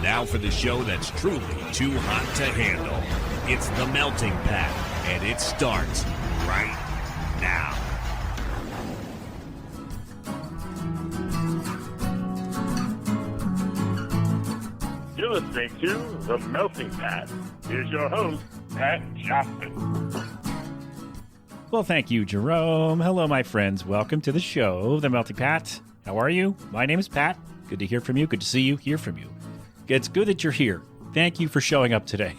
Now for the show that's truly too hot to handle. It's The Melting Pat, and it starts right now. You're listening to The Melting Pat. Here's your host, Pat Johnson. Well, thank you, Jerome. Hello, my friends. Welcome to the show, The Melting Pat. How are you? My name is Pat. Good to hear from you. Good to see you, hear from you. It's good that you're here. Thank you for showing up today.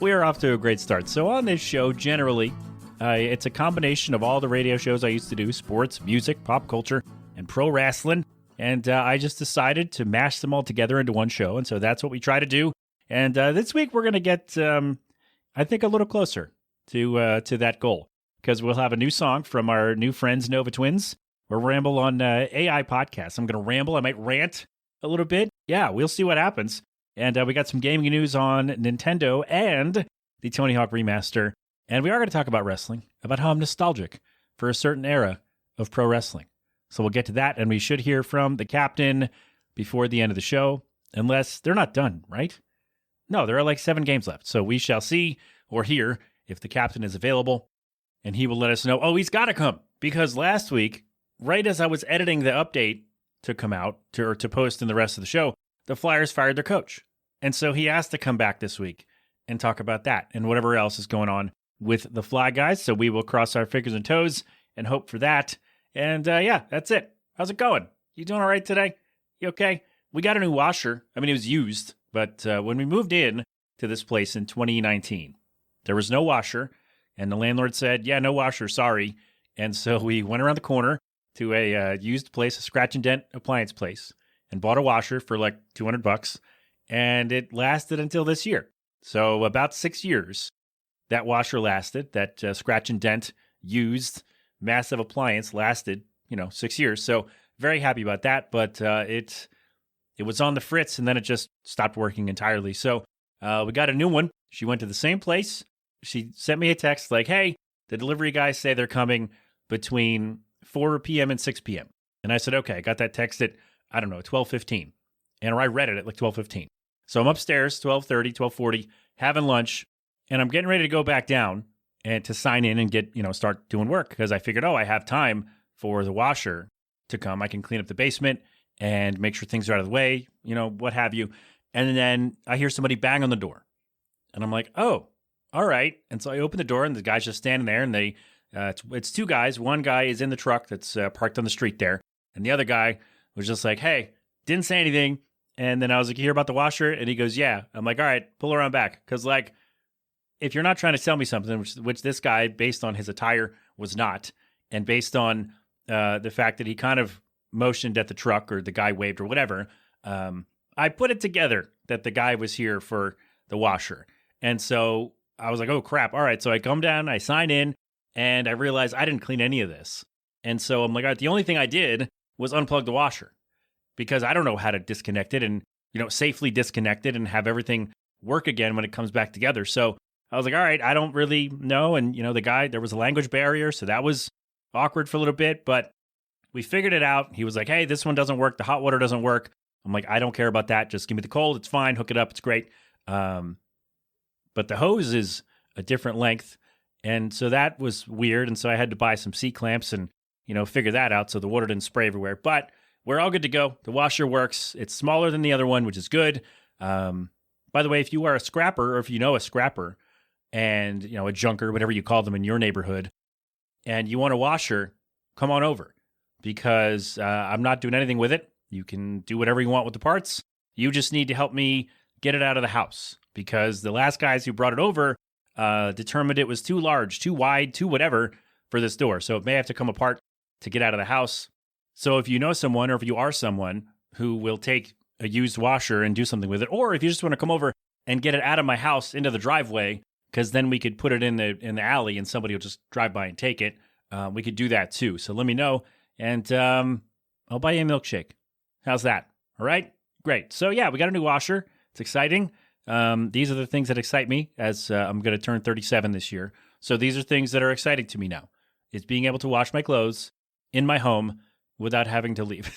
We are off to a great start. So on this show, generally, it's a combination of all the radio shows I used to do, sports, music, pop culture, and pro wrestling. And I just decided to mash them all together into one show. And so that's what we try to do. And this week, we're going to get, I think, a little closer to that goal. Because we'll have a new song from our new friends, Nova Twins. We'll ramble on AI podcasts. I'm going to ramble. I might rant a little bit. Yeah, we'll see what happens. And we got some gaming news on Nintendo and the Tony Hawk Remaster. And we are going to talk about wrestling, about how I'm nostalgic for a certain era of pro wrestling. So we'll get to that, and we should hear from the captain before the end of the show, unless they're not done, right? No, there are like 7 games left. So we shall see or hear if the captain is available, and he will let us know, oh, he's got to come. Because last week, right as I was editing the update to come out, to post in the rest of the show, the Flyers fired their coach. And so he asked to come back this week and talk about that and whatever else is going on with the Fly guys. So we will cross our fingers and toes and hope for that. And yeah, that's it. How's it going? You doing all right today? You okay? We got a new washer. I mean, it was used, but when we moved in to this place in 2019, there was no washer. And the landlord said, yeah, no washer, sorry. And so we went around the corner to a used place, a scratch and dent appliance place, and bought a washer for like $200. And it lasted until this year. So about 6 years, that washer lasted. That scratch and dent used massive appliance lasted, 6 years. So very happy about that. But it was on the fritz, and then it just stopped working entirely. So we got a new one. She went to the same place. She sent me a text like, hey, the delivery guys say they're coming between 4 p.m. and 6 p.m. And I said, okay, I got that text at, 12:15. And I read it at like 12:15. So I'm upstairs, 12:30, 12:40, having lunch, and I'm getting ready to go back down and to sign in and get, start doing work because I figured, I have time for the washer to come. I can clean up the basement and make sure things are out of the way, what have you. And then I hear somebody bang on the door. And I'm like, oh, all right. And so I open the door and the guy's just standing there, and it's 2 guys. One guy is in the truck that's parked on the street there. And the other guy was just like, hey, didn't say anything. And then I was like, you hear about the washer? And he goes, yeah. I'm like, all right, pull around back. Because like, if you're not trying to sell me something, which this guy, based on his attire, was not, and based on the fact that he kind of motioned at the truck or the guy waved or whatever, I put it together that the guy was here for the washer. And so I was like, oh, crap. All right. So I come down, I sign in, and I realized I didn't clean any of this. And so I'm like, all right, the only thing I did was unplug the washer because I don't know how to disconnect it and, safely disconnect it and have everything work again when it comes back together. So I was like, all right, I don't really know. And, the guy, there was a language barrier, so that was awkward for a little bit, but we figured it out. He was like, hey, this one doesn't work. The hot water doesn't work. I'm like, I don't care about that. Just give me the cold. It's fine. Hook it up. It's great. But the hose is a different length. And so that was weird. And so I had to buy some C-clamps and, figure that out so the water didn't spray everywhere. But we're all good to go. The washer works. It's smaller than the other one, which is good. By the way, if you are a scrapper or if you know a scrapper and, a junker, whatever you call them in your neighborhood, and you want a washer, come on over because I'm not doing anything with it. You can do whatever you want with the parts. You just need to help me get it out of the house because the last guys who brought it over determined it was too large, too wide, too whatever for this door. So it may have to come apart to get out of the house. So if you know someone or if you are someone who will take a used washer and do something with it, or if you just want to come over and get it out of my house into the driveway, because then we could put it in the alley and somebody will just drive by and take it. We could do that too. So let me know, and I'll buy you a milkshake. How's that? All right? Great. So yeah, we got a new washer. It's exciting. These are the things that excite me as I'm going to turn 37 this year. So these are things that are exciting to me now. It's being able to wash my clothes in my home without having to leave.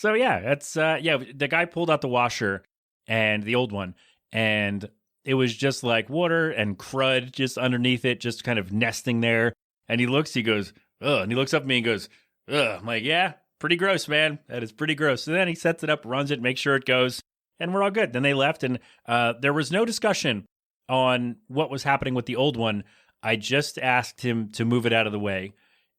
So yeah, that's yeah. The guy pulled out the washer and the old one, and it was just like water and crud just underneath it, just kind of nesting there. And he goes, ugh, and he looks up at me and goes, ugh. I'm like, yeah, pretty gross, man. That is pretty gross. So then he sets it up, runs it, makes sure it goes, and we're all good. Then they left, and there was no discussion on what was happening with the old one. I just asked him to move it out of the way,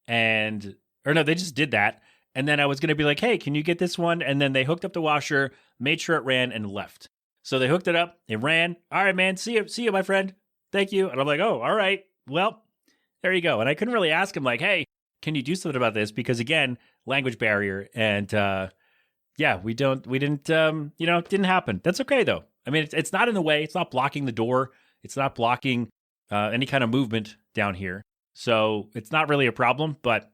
or no, they just did that. And then I was going to be like, hey, can you get this one? And then they hooked up the washer, made sure it ran, and left. So they hooked it up, it ran. All right, man, see you, my friend. Thank you. And I'm like, oh, all right. Well, there you go. And I couldn't really ask him like, hey, can you do something about this? Because again, language barrier. And yeah, didn't happen. That's okay though. I mean, it's not in the way. It's not blocking the door. It's not blocking any kind of movement down here. So it's not really a problem, but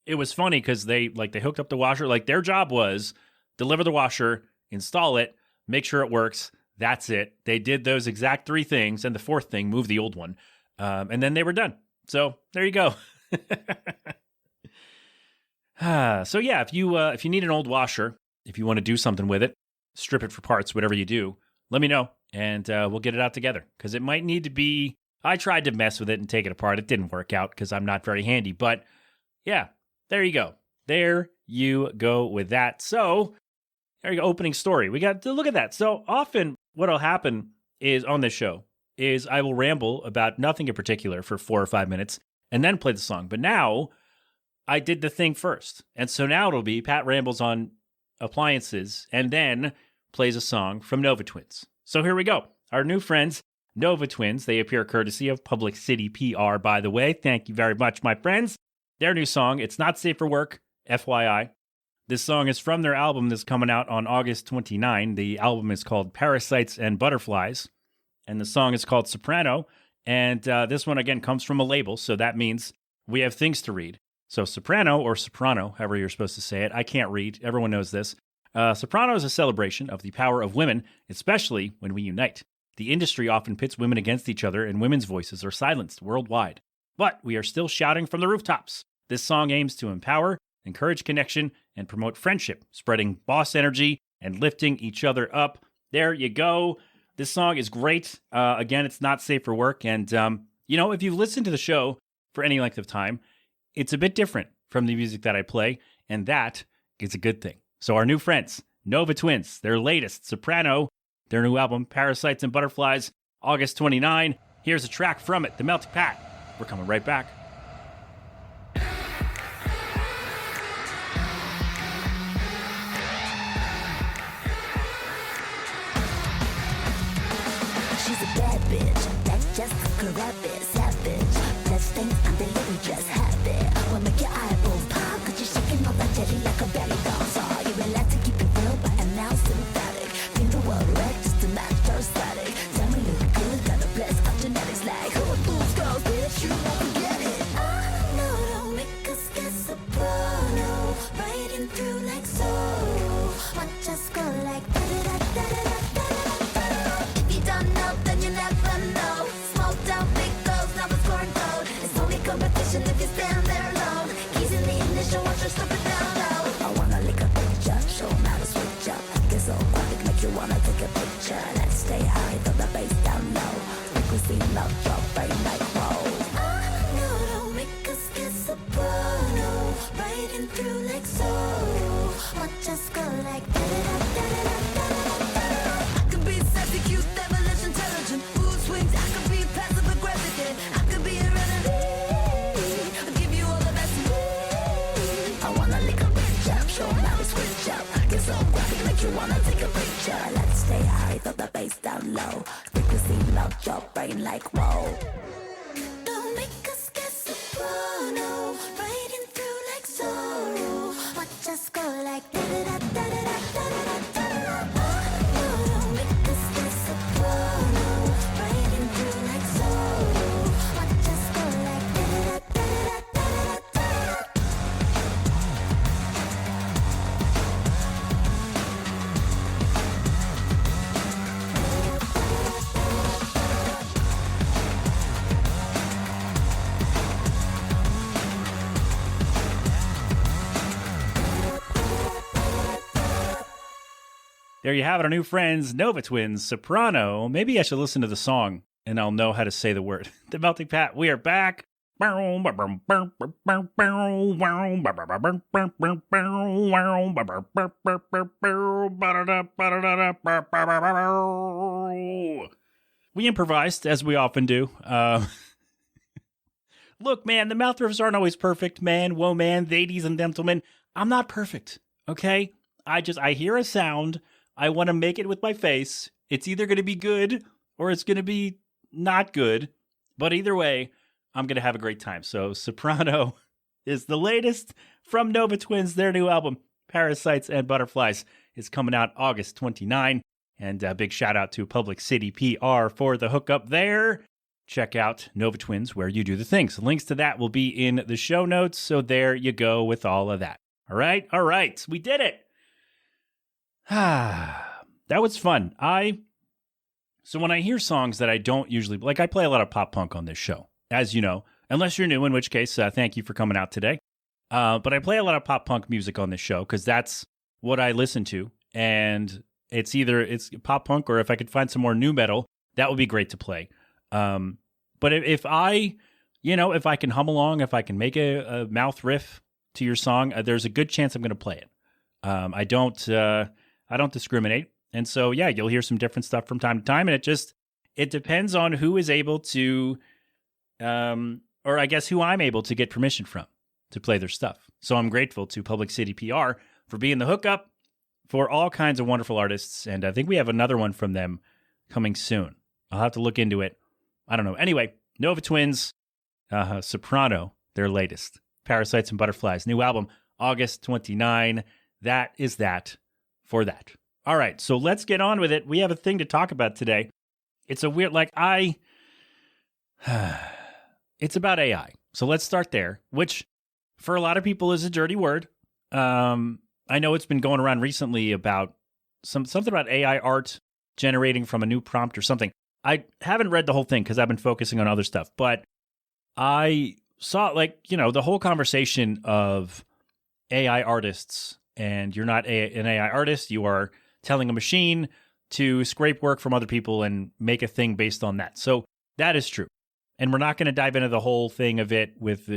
it was funny because they hooked up the washer. Like their job was deliver the washer, install it, make sure it works. That's it. They did those exact 3 things. And the 4th thing, move the old one. And then they were done. So there you go. So yeah, if you need an old washer, if you want to do something with it, strip it for parts, whatever you do, let me know, and we'll get it out together. Because it might need to be. I tried to mess with it and take it apart. It didn't work out because I'm not very handy. But yeah, there you go. There you go with that. So there you go. Opening story. We got to look at that. So often, what'll happen is on this show is I will ramble about nothing in particular for 4 or 5 minutes and then play the song. But now I did the thing first. And so now it'll be Pat rambles on appliances and then plays a song from Nova Twins. So here we go. Our new friends, Nova Twins. They appear courtesy of Public City PR, by the way. Thank you very much, my friends. Their new song, It's Not Safe for Work, FYI. This song is from their album that's coming out on August 29. The album is called Parasites and Butterflies. And the song is called Soprano. And this one, again, comes from a label. So that means we have things to read. So soprano or soprano, however you're supposed to say it. I can't read. Everyone knows this. Soprano is a celebration of the power of women, especially when we unite. The industry often pits women against each other and women's voices are silenced worldwide. But we are still shouting from the rooftops. This song aims to empower, encourage connection, and promote friendship, spreading boss energy and lifting each other up. There you go. This song is great. Again, it's not safe for work. And, if you've listened to the show for any length of time, it's a bit different from the music that I play, and that is a good thing. So our new friends, Nova Twins, their latest, Soprano, their new album, Parasites and Butterflies, August 29. Here's a track from it, The Melting Pat. We're coming right back. She's a bad bitch, that's just a rabbit, savage. Let's think I'm the little just habit. Will make your eyeballs pop, cause you're shaking all that jelly like a belly dance. Oh, you relax to keep it real, but I'm now sympathetic. Think the world wreck just to match her static. Tell me look good, got a blessed up genetics like who are those girls, bitch, you won't forget it. Oh, no, don't make us get soprano, riding through like so. Watch us go like da-da-da-da-da-da. Competition if you stand there alone. Keys in the ignition, watch her stop it down low. I wanna lick a picture, show 'em how to switch up. Get so quick, make you wanna take a picture. Let's stay high, throw the bass down low. Frequency low, drop brain like whoa. Oh, no, don't make us get soprano, riding through like so. Watch us go like da-da-da-da-da-da-da-da. I could be sassy, cute, devilish, intelligent. Mood swings, I could be passive aggressive. I could be irrelevant. So graphic, make you wanna take a picture. Let's stay high, throw the bass down low. Frequency low, drop brain like whoa. Don't make us get soprano, riding through like so. Watch us go like da-da-da-da-da-da-da-da-da. Don't make us get soprano, riding through like so. Watch us go like da-da-da-da-da-da-da-da. There you have it, our new friends, Nova Twins, Soprano. Maybe I should listen to the song and I'll know how to say the word. The Melting Pat, we are back. We improvised, as we often do. Look, man, the mouth riffs aren't always perfect, man, woman, ladies and gentlemen. I'm not perfect, okay? I hear a sound. I want to make it with my face. It's either going to be good or it's going to be not good. But either way, I'm going to have a great time. So Soprano is the latest from Nova Twins. Their new album, Parasites and Butterflies, is coming out August 29. And a big shout out to Public City PR for the hookup there. Check out Nova Twins where you do the things. Links to that will be in the show notes. So there you go with all of that. All right. We did it. That was fun. So when I hear songs that I don't usually, like I play a lot of pop punk on this show, as you know, unless you're new, in which case, thank you for coming out today. But I play a lot of pop punk music on this show because that's what I listen to. And it's pop punk, or if I could find some more new metal, that would be great to play. But if I can hum along, if I can make a mouth riff to your song, there's a good chance I'm going to play it. I don't discriminate. And so, yeah, you'll hear some different stuff from time to time. And it depends on who is able to, or I guess who I'm able to get permission from to play their stuff. So I'm grateful to Public City PR for being the hookup for all kinds of wonderful artists. And I think we have another one from them coming soon. I'll have to look into it. I don't know. Anyway, Nova Twins, Soprano, their latest. Parasites and Butterflies, new album, August 29. That is that for that. All right, so let's get on with it. We have a thing to talk about today. It's a weird, it's about AI. So let's start there, which for a lot of people is a dirty word. I know it's been going around recently about something about AI art generating from a new prompt or something. I haven't read the whole thing because I've been focusing on other stuff, but I saw the whole conversation of AI artists, and you're not an AI artist. You are telling a machine to scrape work from other people and make a thing based on that. So that is true. And we're not going to dive into the whole thing of it with,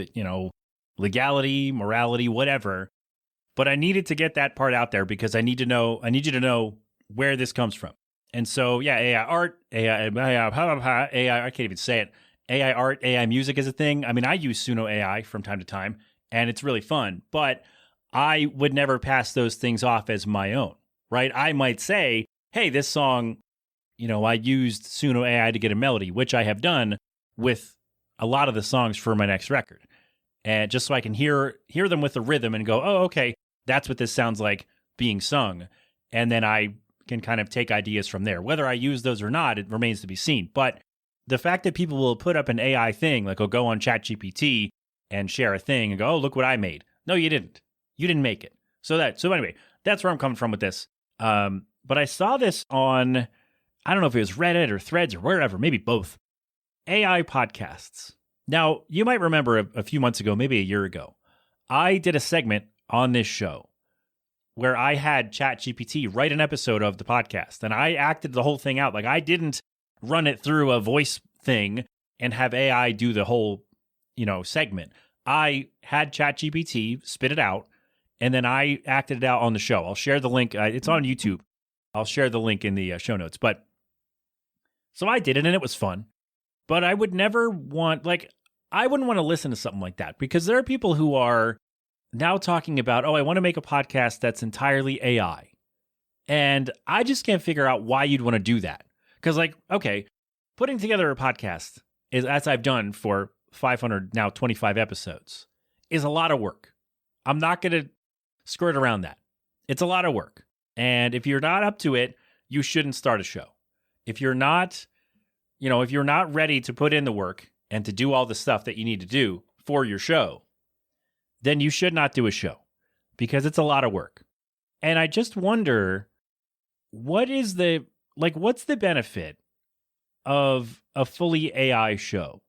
legality, morality, whatever. But I needed to get that part out there because I need you to know where this comes from. And so, yeah, AI art, AI, I can't even say it. AI art, AI music is a thing. I mean, I use Suno AI from time to time, and it's really fun. But I would never pass those things off as my own, right? I might say, hey, this song, I used Suno AI to get a melody, which I have done with a lot of the songs for my next record. And just so I can hear them with the rhythm and go, oh, okay, that's what this sounds like being sung. And then I can kind of take ideas from there. Whether I use those or not, it remains to be seen. But the fact that people will put up an AI thing, like, go on ChatGPT and share a thing and go, oh, look what I made. No, you didn't. You didn't make it. So anyway, that's where I'm coming from with this. But I saw this on, I don't know if it was Reddit or Threads or wherever, maybe both. AI podcasts. Now, you might remember a few months ago, maybe a year ago, I did a segment on this show where I had ChatGPT write an episode of the podcast, and I acted the whole thing out. Like, I didn't run it through a voice thing and have AI do the whole, segment. I had ChatGPT spit it out, and then I acted it out on the show. I'll share the link. It's on YouTube. I'll share the link in the show notes. But so I did it, and it was fun. But I would never I wouldn't want to listen to something like that, because there are people who are now talking about, I want to make a podcast that's entirely AI. And I just can't figure out why you'd want to do that. Because, putting together a podcast, is, as I've done for 525 episodes, is a lot of work. I'm not going to skirt around that. It's a lot of work. And if you're not up to it, you shouldn't start a show. If you're not ready to put in the work and to do all the stuff that you need to do for your show, then you should not do a show, because it's a lot of work. And I just wonder, what's the benefit of a fully AI show?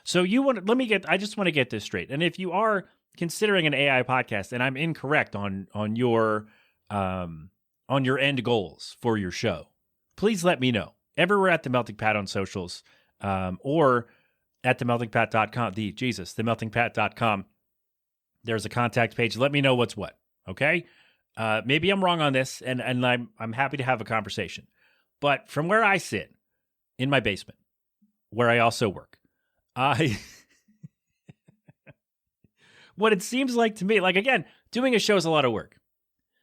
So I just want to get this straight. And if you are considering an AI podcast and I'm incorrect on your on your end goals for your show, please let me know. Everywhere at The Melting Pat on socials, or at themeltingpat.com, themeltingpat.com. There's a contact page. Let me know what's what, okay? Maybe I'm wrong on this, and I'm happy to have a conversation. But from where I sit in my basement, where I also work, what it seems like to me, like, again, doing a show is a lot of work.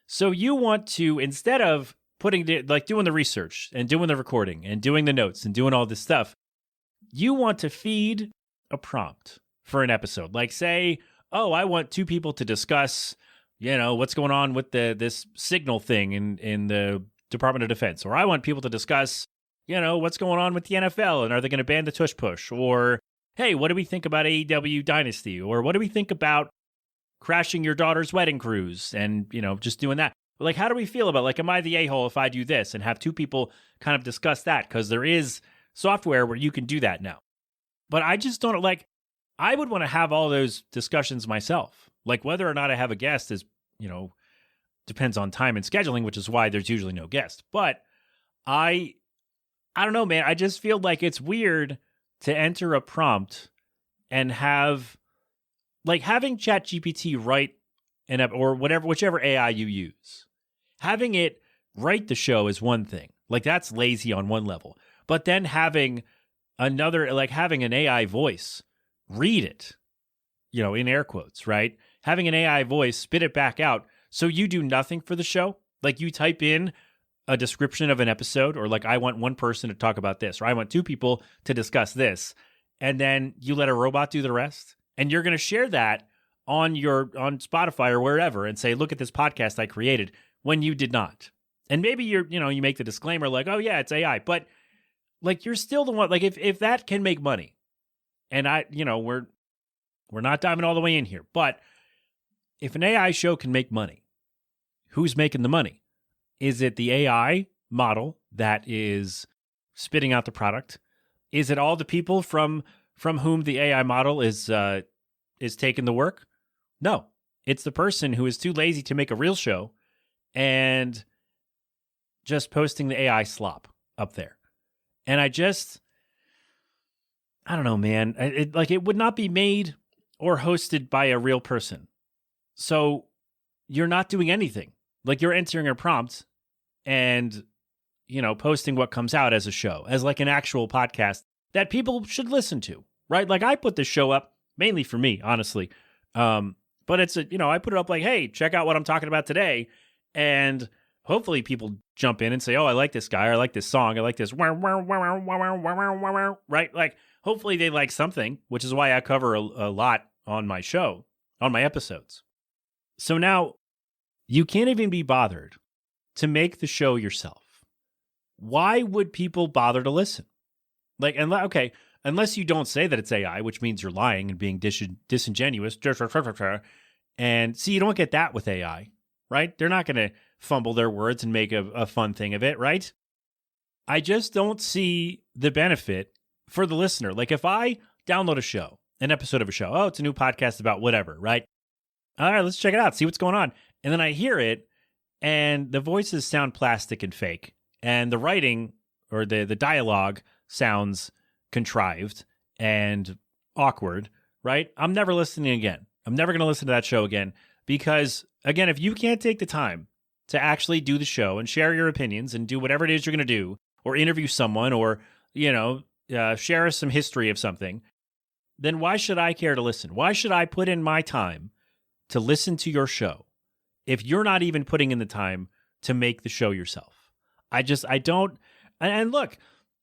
So you want to, instead of doing the research and doing the recording and doing the notes and doing all this stuff, you want to feed a prompt for an episode. Like, say, oh, I want two people to discuss, what's going on with this signal thing in the Department of Defense. Or I want people to discuss, what's going on with the NFL and are they going to ban the tush push? Or, hey, what do we think about AEW Dynasty? Or what do we think about crashing your daughter's wedding cruise and, just doing that? Like, how do we feel about, like, am I the a-hole if I do this? And have two people kind of discuss that, because there is software where you can do that now. But I just don't, like, I would want to have all those discussions myself. Like, whether or not I have a guest is, depends on time and scheduling, which is why there's usually no guest. But I don't know, man. I just feel like it's weird to enter a prompt and have, like, having ChatGPT write or whichever AI you use, having it write the show is one thing. Like, that's lazy on one level. But then having an AI voice read it, in air quotes, right? Having an AI voice spit it back out. So you do nothing for the show. Like, you type in a description of an episode, or like, I want one person to talk about this, or I want two people to discuss this. And then you let a robot do the rest. And you're going to share that on Spotify or wherever and say, look at this podcast I created, when you did not. And maybe you make the disclaimer like, oh yeah, it's AI, but like, you're still the one, like, if that can make money, and we're not diving all the way in here, but if an AI show can make money, who's making the money? Is it the AI model that is spitting out the product? Is it all the people from whom the AI model is taking the work? No, it's the person who is too lazy to make a real show and just posting the AI slop up there. And I don't know, man. It would not be made or hosted by a real person. So you're not doing anything. Like, you're entering a prompt and, posting what comes out as a show, as like an actual podcast that people should listen to, right? Like, I put this show up mainly for me, honestly. But it's I put it up like, hey, check out what I'm talking about today. And hopefully people jump in and say, oh, I like this guy, or I like this song, I like this, right? Like, hopefully they like something, which is why I cover a lot on my show, on my episodes. So now you can't even be bothered to make the show yourself. Why would people bother to listen? Like, okay, unless you don't say that it's AI, which means you're lying and being disingenuous. And see, you don't get that with AI, right? They're not going to fumble their words and make a fun thing of it, right? I just don't see the benefit for the listener. Like, if I download a show, an episode of a show, oh, it's a new podcast about whatever, right? All right, let's check it out, see what's going on. And then I hear it, and the voices sound plastic and fake, and the writing or the dialogue sounds contrived and awkward, right? I'm never listening again. I'm never going to listen to that show again, because, again, if you can't take the time to actually do the show and share your opinions and do whatever it is you're going to do, or interview someone, or, share some history of something, then why should I care to listen? Why should I put in my time to listen to your show if you're not even putting in the time to make the show yourself? I don't. And look,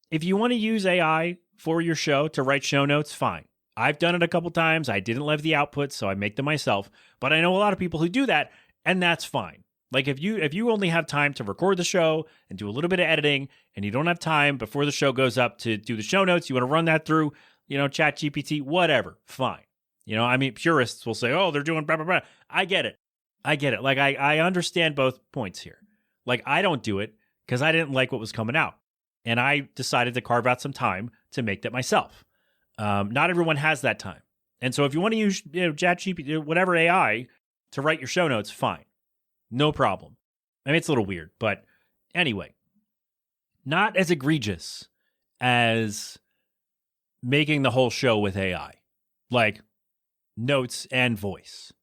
if you want to use AI for your show to write show notes, fine. I've done it a couple times. I didn't love the output, so I make them myself. But I know a lot of people who do that, and that's fine. Like, if you only have time to record the show and do a little bit of editing, and you don't have time before the show goes up to do the show notes, you want to run that through, ChatGPT, whatever, fine. Purists will say, oh, they're doing blah, blah, blah. I get it. Like, I understand both points here. Like, I don't do it because I didn't like what was coming out. And I decided to carve out some time to make that myself. Not everyone has that time. And so if you want to use ChatGPT, whatever AI, to write your show notes, fine. No problem. I mean, it's a little weird, but anyway, not as egregious as making the whole show with AI, like notes and voice.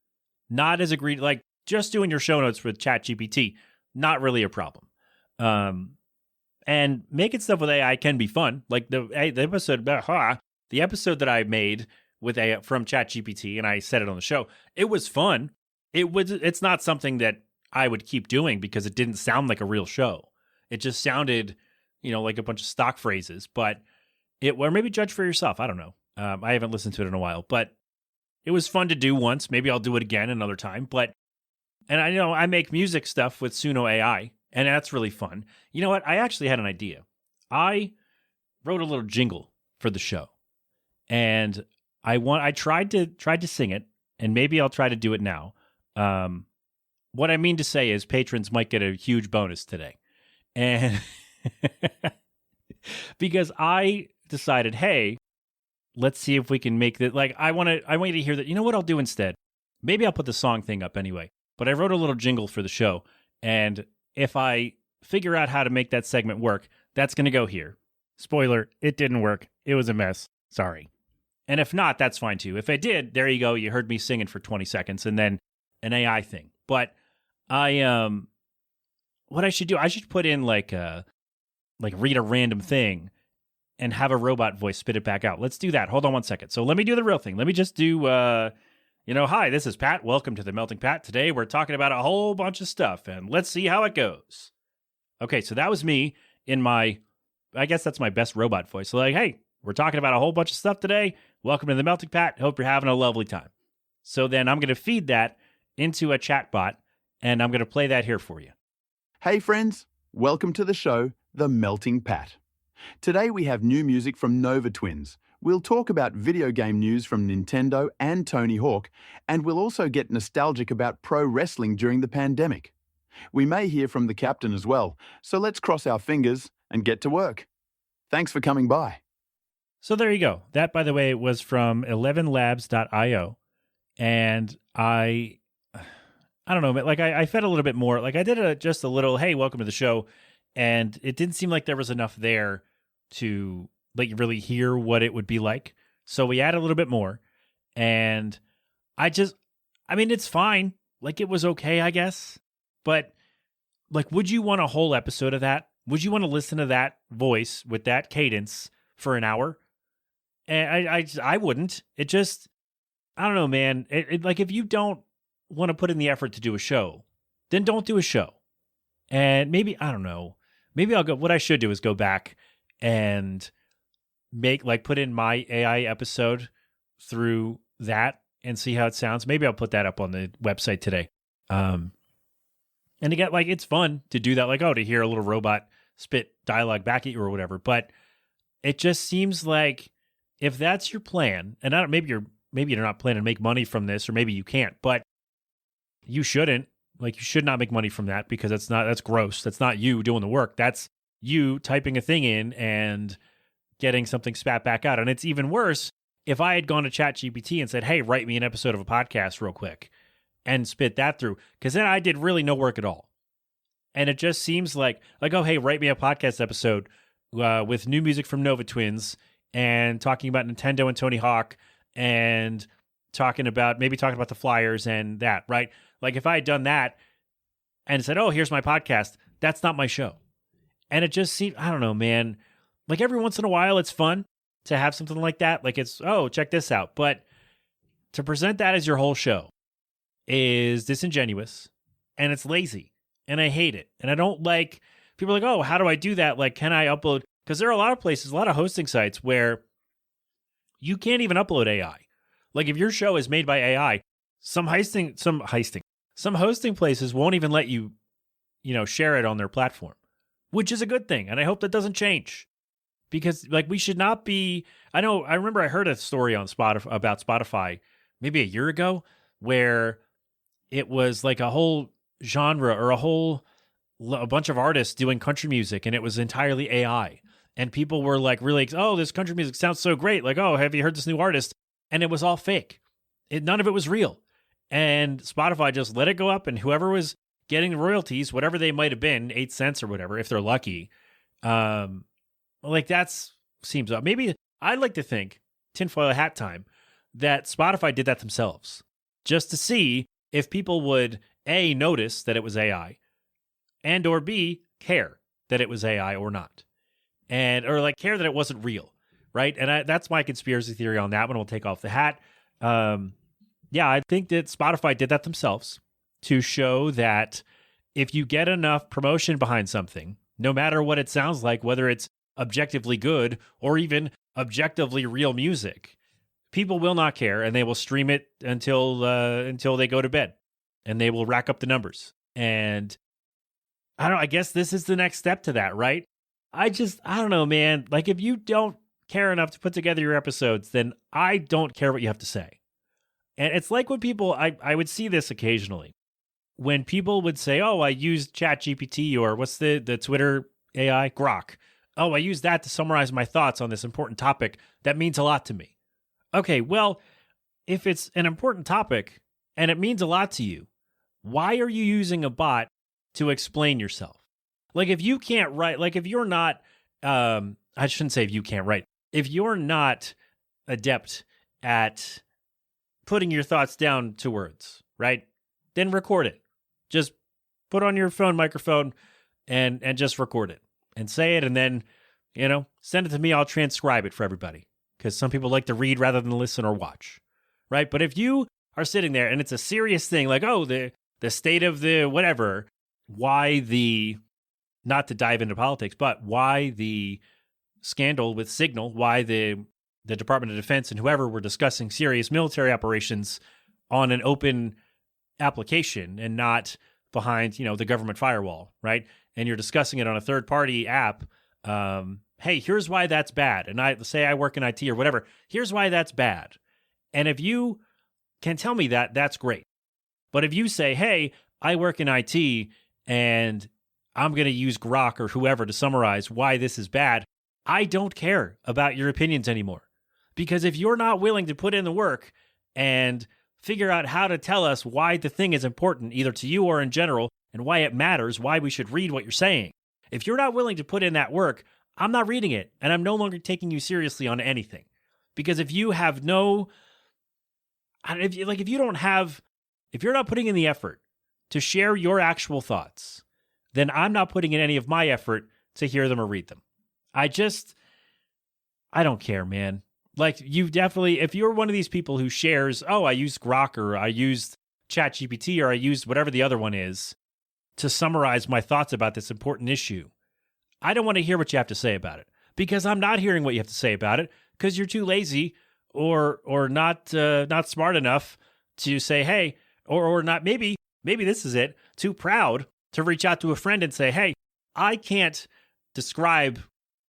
Not as egregious, like just doing your show notes with ChatGPT, not really a problem. And making stuff with AI can be fun. Like the episode that I made with AI from ChatGPT, and I said it on the show, it was fun. It's not something that I would keep doing because it didn't sound like a real show. It just sounded, like a bunch of stock phrases. But or maybe judge for yourself. I don't know. I haven't listened to it in a while, but it was fun to do once. Maybe I'll do it again another time. And I make music stuff with Suno AI, and that's really fun. You know what? I actually had an idea. I wrote a little jingle for the show, and I tried to sing it, and maybe I'll try to do it now. What I mean to say is patrons might get a huge bonus today, and because I decided, hey, let's see if we can make that. Like, I want you to hear that. You know what I'll do instead? Maybe I'll put the song thing up anyway. But I wrote a little jingle for the show, and if I figure out how to make that segment work, that's going to go here. Spoiler, it didn't work. It was a mess. Sorry. And if not, that's fine too. If I did, there you go. You heard me singing for 20 seconds and then an AI thing. But what I should do, I should put in like read a random thing and have a robot voice spit it back out. Let's do that. Hold on one second. So let me do the real thing. Let me just do, hi, this is Pat. Welcome to the Melting Pat. Today we're talking about a whole bunch of stuff, and let's see how it goes. Okay, so that was me in I guess that's my best robot voice. So like, hey, we're talking about a whole bunch of stuff today. Welcome to the Melting Pat. Hope you're having a lovely time. So then I'm going to feed that into a chat bot, and I'm going to play that here for you. Hey friends, welcome to the show, The Melting Pat. Today we have new music from Nova Twins. We'll talk about video game news from Nintendo and Tony Hawk, and we'll also get nostalgic about pro wrestling during the pandemic. We may hear from the captain as well, so let's cross our fingers and get to work. Thanks for coming by. So there you go. That, by the way, was from 11labs.io, and I don't know, like I fed a little bit more. Like I did just a little, hey, welcome to the show, and it didn't seem like there was enough there to like really hear what it would be like. So we added a little bit more, and it's fine. Like it was okay, I guess. But like, would you want a whole episode of that? Would you want to listen to that voice with that cadence for an hour? And I wouldn't. It just, I don't know, man. It like if you don't want to put in the effort to do a show, then don't do a show. And maybe, I don't know, maybe what I should do is go back and put in my AI episode through that and see how it sounds. Maybe I'll put that up on the website today. And again, like it's fun to do that, like, to hear a little robot spit dialogue back at you or whatever. But it just seems like if that's your plan, and maybe you're not planning to make money from this, or maybe you can't, but you shouldn't. Like you should not make money from that because that's gross. That's not you doing the work. That's you typing a thing in and getting something spat back out. And it's even worse if I had gone to ChatGPT and said, hey, write me an episode of a podcast real quick and spit that through. Because then I did really no work at all. And it just seems like, oh, hey, write me a podcast episode with new music from Nova Twins and talking about Nintendo and Tony Hawk and talking about the Flyers and that, right? Like if I had done that and said, oh, here's my podcast, that's not my show. And it just seemed, I don't know, man. Like every once in a while, it's fun to have something like that. Like it's, oh, check this out. But to present that as your whole show is disingenuous and it's lazy and I hate it. And I don't like, people are like, oh, how do I do that? Like, can I upload? Because there are a lot of places, a lot of hosting sites where you can't even upload AI. Like if your show is made by AI, some hosting places won't even let you, share it on their platform, which is a good thing. And I hope that doesn't change because like we should not be, I remember I heard a story on Spotify about Spotify maybe a year ago where it was like a whole genre or a bunch of artists doing country music and it was entirely AI. And people were like really, oh, this country music sounds so great. Like, oh, have you heard this new artist? And it was all fake. None of it was real. And Spotify just let it go up and whoever was getting royalties, whatever they might have been, 8 cents or whatever, if they're lucky. Like that's seems maybe I'd like to think tinfoil hat time that Spotify did that themselves just to see if people would A, notice that it was AI and or B, care that it was AI or not. And or like care that it wasn't real, right? And that's my conspiracy theory on that one. We'll take off the hat. Yeah, I think that Spotify did that themselves to show that if you get enough promotion behind something, no matter what it sounds like, whether it's objectively good or even objectively real music, people will not care and they will stream it until they go to bed, and they will rack up the numbers. And I guess this is the next step to that, right? I don't know, man. Like if you don't care enough to put together your episodes, then I don't care what you have to say. And it's like when people, I would see this occasionally, when people would say, oh, I used ChatGPT or what's the Twitter AI, Grok. Oh, I used that to summarize my thoughts on this important topic. That means a lot to me. Okay, well, if it's an important topic and it means a lot to you, why are you using a bot to explain yourself? Like if you can't write, like if you're not, I shouldn't say if you can't write, if you're not adept at putting your thoughts down to words, right? Then record it. Just put on your phone microphone and just record it and say it, and then, send it to me. I'll transcribe it for everybody because some people like to read rather than listen or watch, right? But if you are sitting there and it's a serious thing, like, oh, the state of the whatever, why not to dive into politics, but why the scandal with Signal, why the Department of Defense and whoever were discussing serious military operations on an open application and not behind, the government firewall, right? And you're discussing it on a third-party app. Hey, here's why that's bad. And I say I work in IT or whatever. Here's why that's bad. And if you can tell me that, that's great. But if you say, hey, I work in IT and I'm going to use Grok or whoever to summarize why this is bad, I don't care about your opinions anymore. Because if you're not willing to put in the work and figure out how to tell us why the thing is important, either to you or in general, and why it matters, why we should read what you're saying, if you're not willing to put in that work, I'm not reading it, and I'm no longer taking you seriously on anything. Because if you have if you're not putting in the effort to share your actual thoughts, then I'm not putting in any of my effort to hear them or read them. I don't care, man. Like you definitely, if you're one of these people who shares, oh, I used Grok or I used ChatGPT or I used whatever the other one is to summarize my thoughts about this important issue, I don't want to hear what you have to say about it because I'm not hearing what you have to say about it because you're too lazy or not smart enough to say, hey, or not, maybe this is it, too proud to reach out to a friend and say, hey, I can't describe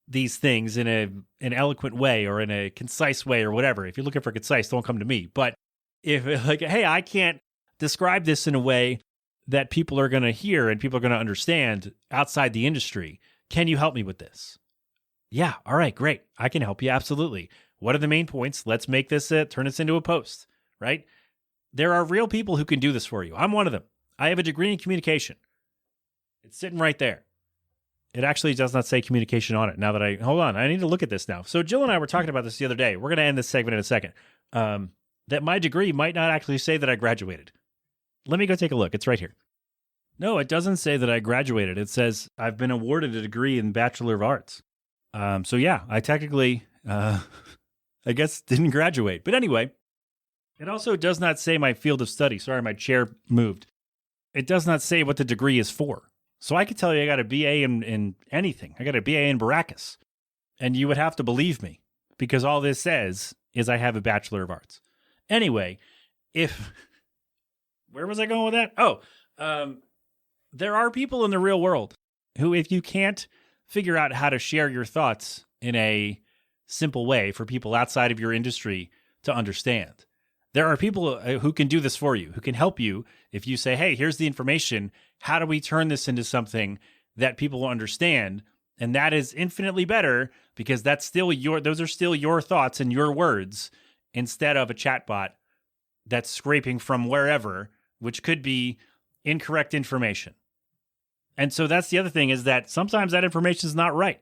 these things in an eloquent way or in a concise way or whatever. If you're looking for concise, don't come to me. But if like, hey, I can't describe this in a way that people are going to hear and people are going to understand outside the industry, can you help me with this? Yeah. All right, great. I can help you. Absolutely. What are the main points? Let's make this, turn this into a post, right? There are real people who can do this for you. I'm one of them. I have a degree in communication. It's sitting right there. It actually does not say communication on it. Now that hold on, I need to look at this now. So Jill and I were talking about this the other day. We're going to end this segment in a second. That my degree might not actually say that I graduated. Let me go take a look. It's right here. No, it doesn't say that I graduated. It says I've been awarded a degree in Bachelor of Arts. So yeah, I technically, I guess didn't graduate. But anyway, it also does not say my field of study. Sorry, my chair moved. It does not say what the degree is for. So I could tell you I got a BA in anything. I got a BA in Baracus. And you would have to believe me because all this says is I have a Bachelor of Arts. Anyway, where was I going with that? Oh, there are people in the real world who, if you can't figure out how to share your thoughts in a simple way for people outside of your industry to understand, there are people who can do this for you, who can help you if you say, hey, here's the information. How do we turn this into something that people will understand? And that is infinitely better because those are still your thoughts and your words instead of a chatbot that's scraping from wherever, which could be incorrect information. And so that's the other thing, is that sometimes that information is not right.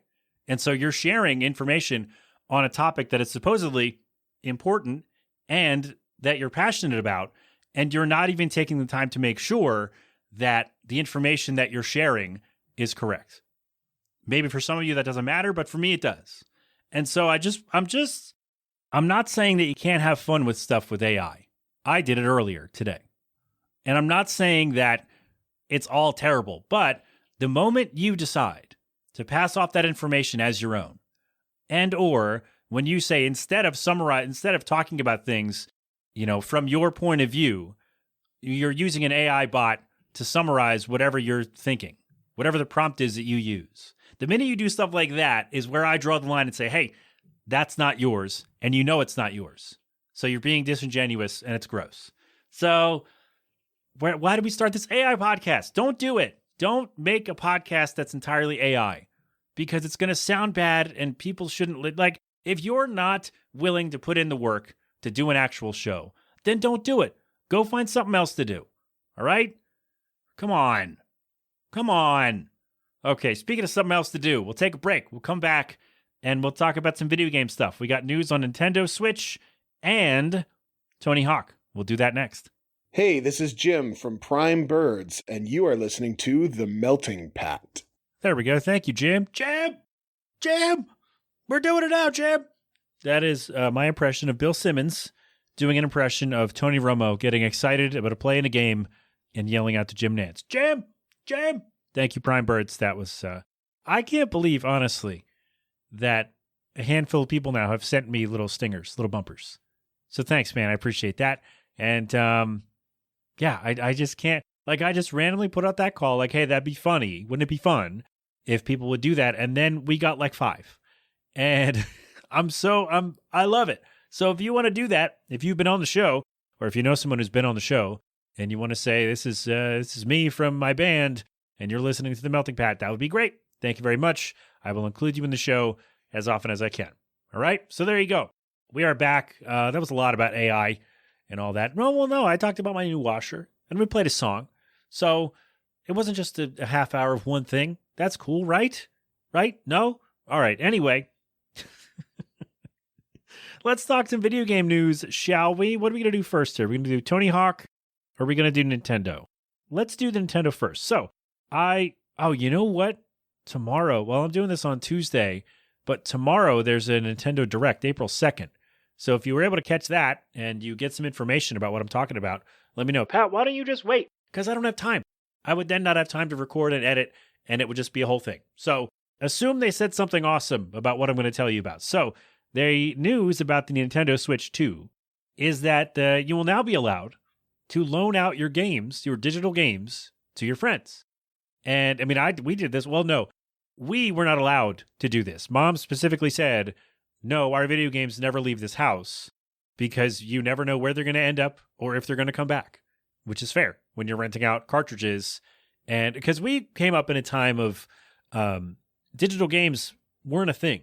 And so you're sharing information on a topic that is supposedly important and that you're passionate about, and you're not even taking the time to make sure that the information that you're sharing is correct. Maybe for some of you that doesn't matter, but for me it does. And so I'm not saying that you can't have fun with stuff with AI. I did it earlier today. And I'm not saying that it's all terrible, but the moment you decide to pass off that information as your own, and or when you say, instead of talking about things, from your point of view, you're using an AI bot to summarize whatever you're thinking, whatever the prompt is that you use. The minute you do stuff like that is where I draw the line and say, hey, that's not yours, and it's not yours. So you're being disingenuous, and it's gross. So why did we start this AI podcast? Don't do it. Don't make a podcast that's entirely AI, because it's going to sound bad, and people shouldn't if you're not willing to put in the work to do an actual show, then don't do it. Go find something else to do. All right? Come on. Okay, speaking of something else to do, we'll take a break. We'll come back and we'll talk about some video game stuff. We got news on Nintendo Switch and Tony Hawk. We'll do that next. Hey, this is Jim from Prime Birds, and you are listening to The Melting Pat. There we go. Thank you, Jim. Jim! We're doing it now, Jim! That is my impression of Bill Simmons doing an impression of Tony Romo getting excited about playing a game and yelling out to Jim Nantz, Jim! Thank you, Prime Birds. That was, I can't believe, honestly, that a handful of people now have sent me little stingers, little bumpers. So thanks, man. I appreciate that. And, I just can't, I just randomly put out that call, hey, that'd be funny. Wouldn't it be fun if people would do that? And then we got 5. And I love it. So if you want to do that, if you've been on the show, or if you know someone who's been on the show, and you want to say, this is me from my band, and you're listening to The Melting Pat, that would be great. Thank you very much. I will include you in the show as often as I can. All right? So there you go. We are back. That was a lot about AI and all that. No, I talked about my new washer, and we played a song. So it wasn't just a half hour of one thing. That's cool, right? Right? No? All right. Anyway, let's talk some video game news, shall we? What are we going to do first here? Are we going to do Tony Hawk, or are we going to do Nintendo? Let's do the Nintendo first. So you know what? Tomorrow, I'm doing this on Tuesday, but tomorrow there's a Nintendo Direct, April 2nd. So if you were able to catch that and you get some information about what I'm talking about, let me know. Pat, why don't you just wait? Because I don't have time. I would then not have time to record and edit, and it would just be a whole thing. So assume they said something awesome about what I'm going to tell you about. So the news about the Nintendo Switch 2 is that you will now be allowed to loan out your games, your digital games, to your friends. And we did this. Well, no, we were not allowed to do this. Mom specifically said, no, our video games never leave this house, because you never know where they're going to end up or if they're going to come back, which is fair when you're renting out cartridges. And because we came up in a time of digital games weren't a thing,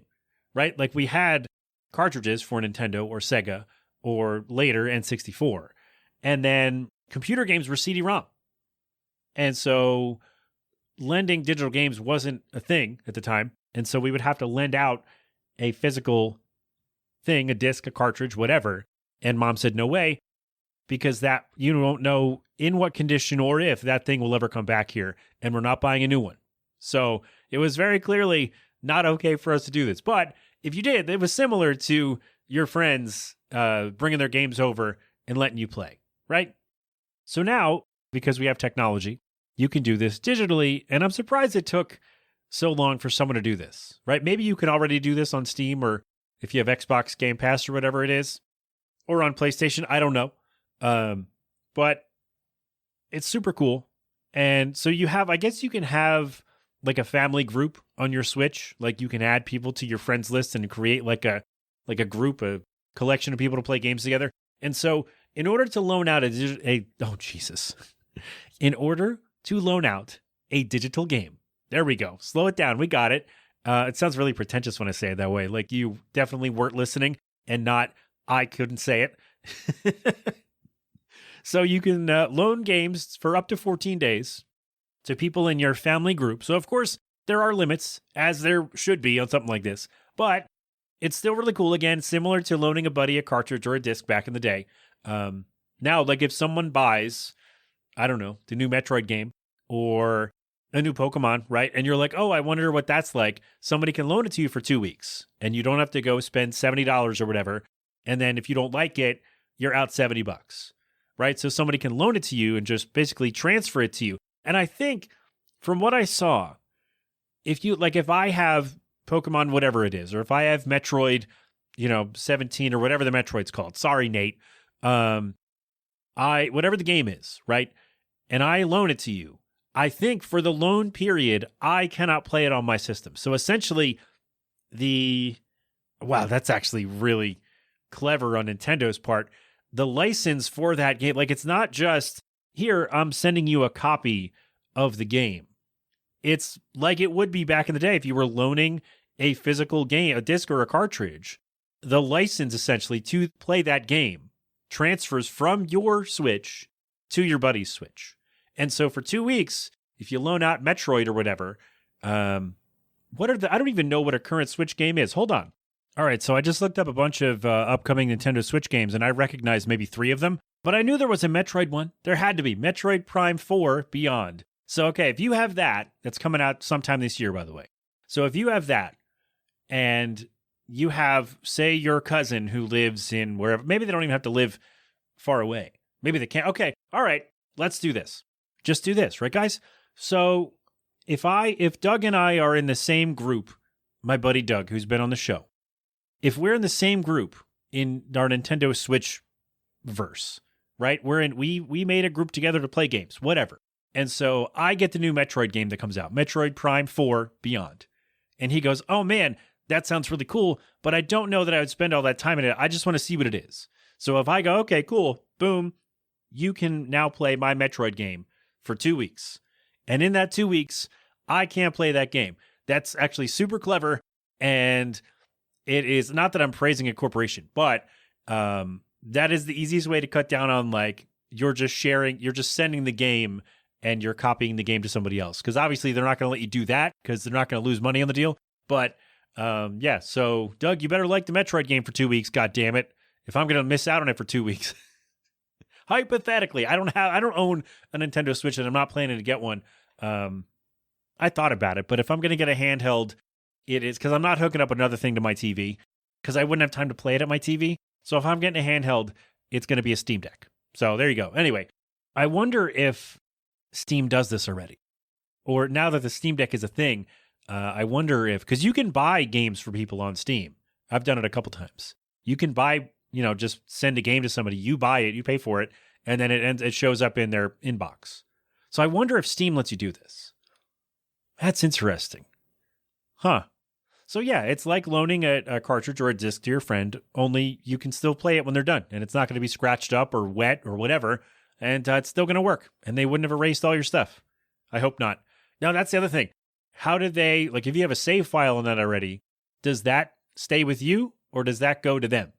right? We had cartridges for Nintendo or Sega or later N64. And then computer games were CD-ROM. And so lending digital games wasn't a thing at the time. And so we would have to lend out a physical thing, a disc, a cartridge, whatever. And Mom said, no way, because that you don't know in what condition or if that thing will ever come back here. And we're not buying a new one. So it was very clearly not okay for us to do this. But if you did, it was similar to your friends bringing their games over and letting you play, right? So now, because we have technology, you can do this digitally. And I'm surprised it took so long for someone to do this, right? Maybe you can already do this on Steam, or if you have Xbox Game Pass or whatever it is, or on PlayStation. I don't know. But it's super cool. And so you have, I guess you can have a family group on your Switch. You can add people to your friends list and create a group, a collection of people to play games together. And so in order to loan out in order to loan out a digital game, there we go. Slow it down. We got it. It sounds really pretentious when I say it that way. You definitely weren't listening and not, I couldn't say it. So you can loan games for up to 14 days to people in your family group. So, of course, there are limits, as there should be on something like this. But it's still really cool. Again, similar to loaning a buddy a cartridge or a disc back in the day. Now, like if someone buys, I don't know, the new Metroid game or a new Pokemon, right? And you're like, oh, I wonder what that's like. Somebody can loan it to you for 2 weeks and you don't have to go spend $70 or whatever. And then if you don't like it, you're out $70, right? So somebody can loan it to you and just basically transfer it to you. And I think from what I saw, if I have Pokemon, whatever it is, or if I have Metroid, 17 or whatever the Metroid's called. Sorry, Nate. Whatever the game is, right? And I loan it to you. I think for the loan period, I cannot play it on my system. So essentially wow, that's actually really clever on Nintendo's part. The license for that game, like it's not just, here, I'm sending you a copy of the game. It's like it would be back in the day if you were loaning a physical game, a disc or a cartridge. The license essentially to play that game transfers from your Switch to your buddy's Switch. And so for 2 weeks, if you loan out Metroid or whatever, I don't even know what a current Switch game is. Hold on. All right, so I just looked up a bunch of upcoming Nintendo Switch games, and I recognized maybe 3 of them. But I knew there was a Metroid one. There had to be. Metroid Prime 4 Beyond. So, okay, if you have that's coming out sometime this year, by the way. So if you have that, and you have, say, your cousin who lives in wherever, maybe they don't even have to live far away. Maybe they can't. Okay, all right, let's do this. Just do this, right, guys? So if Doug and I are in the same group, my buddy Doug, who's been on the show, if we're in the same group in our Nintendo Switch verse, right? We made a group together to play games, whatever. And so I get the new Metroid game that comes out, Metroid Prime 4 Beyond. And he goes, oh man, that sounds really cool, but I don't know that I would spend all that time in it. I just want to see what it is. So if I go, okay, cool, boom, you can now play my Metroid game for 2 weeks. And in that 2 weeks, I can't play that game. That's actually super clever. And it is not that I'm praising a corporation, but that is the easiest way to cut down on you're just sending the game and you're copying the game to somebody else. Because obviously they're not going to let you do that because they're not going to lose money on the deal. But so Doug, you better like the Metroid game for 2 weeks. God damn it! If I'm going to miss out on it for 2 weeks, hypothetically, I don't own a Nintendo Switch and I'm not planning to get one. I thought about it, but if I'm going to get a handheld, it is because I'm not hooking up another thing to my TV because I wouldn't have time to play it at my TV. So if I'm getting a handheld, it's going to be a Steam Deck. So there you go. Anyway, I wonder if Steam does this already, or now that the Steam Deck is a thing, I wonder if, because you can buy games for people on Steam. I've done it a couple times. You can buy, just send a game to somebody, you buy it, you pay for it, and then it shows up in their inbox. So I wonder if Steam lets you do this. That's interesting. Huh. So yeah, it's like loaning a cartridge or a disc to your friend, only you can still play it when they're done, and it's not going to be scratched up or wet or whatever, and it's still going to work, and they wouldn't have erased all your stuff. I hope not. Now, that's the other thing. How did they, if you have a save file on that already, does that stay with you, or does that go to them?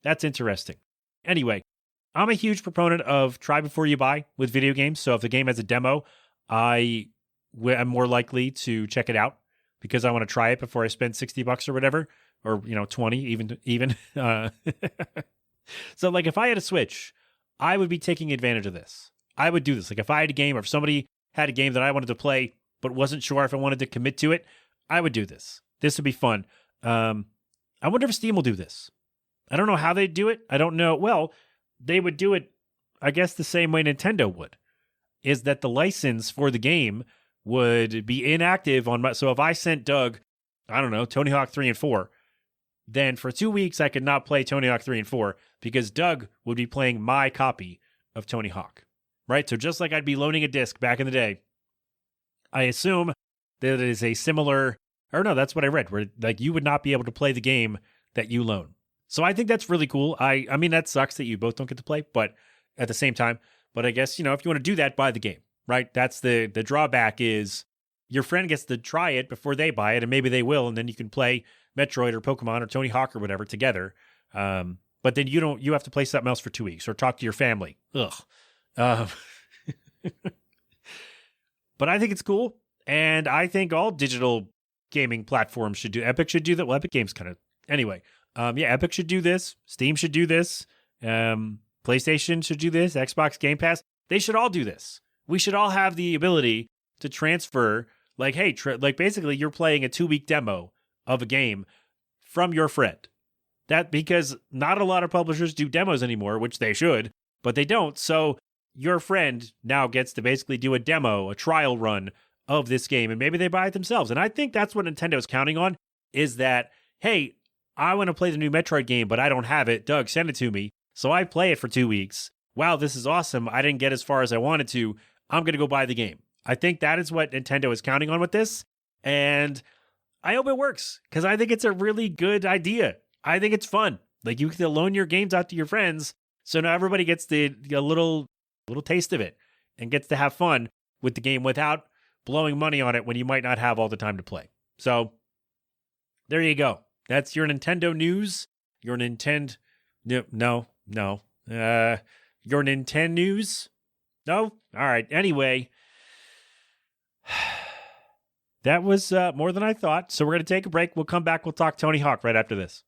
That's interesting. Anyway, I'm a huge proponent of try before you buy with video games, so if the game has a demo, I'm more likely to check it out, because I want to try it before I spend $60 or whatever, or 20 even. So if I had a Switch, I would be taking advantage of this. I would do this. If I had a game, or if somebody had a game that I wanted to play but wasn't sure if I wanted to commit to it, I would do this. This would be fun. I wonder if Steam will do this. I don't know how they'd do it. I don't know. Well, they would do it, I guess, the same way Nintendo would, is that the license for the game would be inactive on so if I sent Doug, I don't know, Tony Hawk 3 and 4, then for 2 weeks I could not play Tony Hawk 3 and 4 because Doug would be playing my copy of Tony Hawk, right? So just like I'd be loaning a disc back in the day, I assume that it is a similar, or no, that's what I read, where you would not be able to play the game that you loan. So I think that's really cool. I mean, that sucks that you both don't get to play, but at the same time, but I guess, if you want to do that, buy the game. Right? That's the drawback is your friend gets to try it before they buy it, and maybe they will, and then you can play Metroid or Pokemon or Tony Hawk or whatever together. but then you have to play something else for 2 weeks or talk to your family. Ugh. But I think it's cool. And I think all digital gaming platforms should do. Epic should do that. Well, Epic Games kind of. Anyway, Epic should do this. Steam should do this. PlayStation should do this. Xbox Game Pass. They should all do this. We should all have the ability to transfer, like, hey, basically you're playing a 2-week demo of a game from your friend. That because not a lot of publishers do demos anymore, which they should, but they don't. So your friend now gets to basically do a demo, a trial run of this game, and maybe they buy it themselves. And I think that's what Nintendo's counting on, is that, hey, I want to play the new Metroid game, but I don't have it. Doug, send it to me. So I play it for 2 weeks. Wow, this is awesome. I didn't get as far as I wanted to. I'm going to go buy the game. I think that is what Nintendo is counting on with this. And I hope it works, because I think it's a really good idea. I think it's fun. Like, you can loan your games out to your friends, so now everybody gets a little taste of it and gets to have fun with the game without blowing money on it when you might not have all the time to play. So there you go. That's your Nintendo news. Your Nintendo... No. Your Nintendo news? No? All right. Anyway, that was more than I thought. So we're going to take a break. We'll come back. We'll talk Tony Hawk right after this.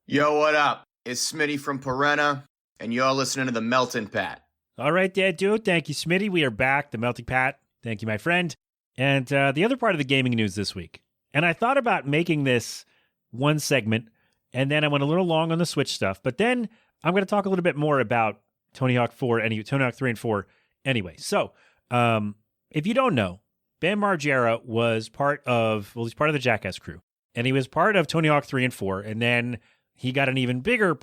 Yo, what up? It's Smitty from Parenna, and you're listening to The Melting Pat. All right, Dad, dude. Thank you, Smitty. We are back. The Melting Pat. Thank you, my friend. And the other part of the gaming news this week. And I thought about making this one segment, and then I went a little long on the Switch stuff. But then I'm going to talk a little bit more about Tony Hawk 4, Tony Hawk 3 and 4 anyway. So if you don't know, Bam Margera was he's part of the Jackass crew. And he was part of Tony Hawk 3 and 4. And then he got an even bigger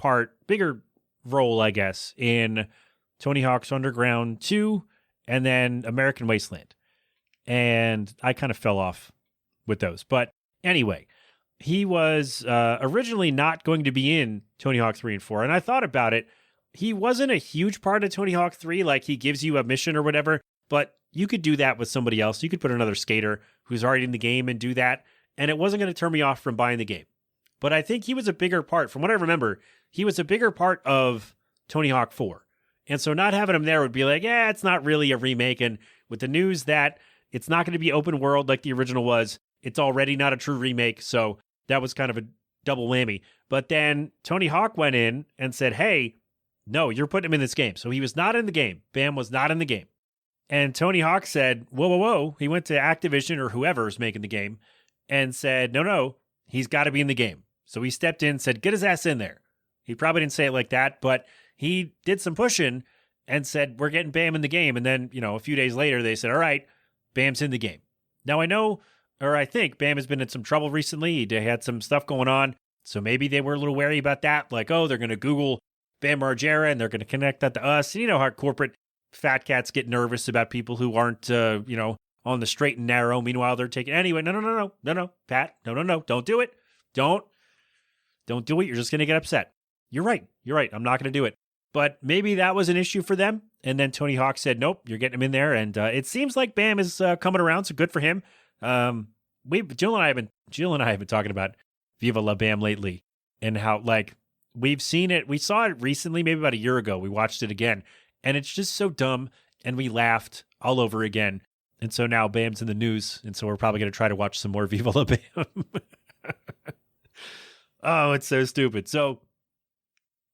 role, I guess, in Tony Hawk's Underground 2 and then American Wasteland. And I kind of fell off with those. But anyway, he was originally not going to be in Tony Hawk 3 and 4. And I thought about it. He wasn't a huge part of Tony Hawk 3, like he gives you a mission or whatever, but you could do that with somebody else. You could put another skater who's already in the game and do that, and it wasn't going to turn me off from buying the game. But I think he was a bigger part. From what I remember, he was a bigger part of Tony Hawk 4. And so not having him there would be like, it's not really a remake. And with the news that it's not going to be open world like the original was, it's already not a true remake. So that was kind of a double whammy. But then Tony Hawk went in and said, hey, no, you're putting him in this game. So he was not in the game. Bam was not in the game. And Tony Hawk said, whoa. He went to Activision or whoever's making the game and said, no, he's got to be in the game. So he stepped in and said, get his ass in there. He probably didn't say it like that, but he did some pushing and said, we're getting Bam in the game. And then, a few days later, they said, all right, Bam's in the game. Now I think Bam has been in some trouble recently. He had some stuff going on. So maybe they were a little wary about that. Like, they're going to Google Bam Margera and they're going to connect that to us. And you know how corporate fat cats get nervous about people who aren't, on the straight and narrow. Meanwhile, they're taking, anyway, no, Pat, no, don't do it. Don't do it. You're just going to get upset. You're right. I'm not going to do it. But maybe that was an issue for them. And then Tony Hawk said, nope, you're getting him in there. And it seems like Bam is coming around. So good for him. Jill and I have been talking about Viva La Bam lately and how, like, we've seen it. We saw it recently, maybe about a year ago. We watched it again and it's just so dumb. And we laughed all over again. And so now Bam's in the news. And so we're probably going to try to watch some more Viva La Bam. Oh, it's so stupid. So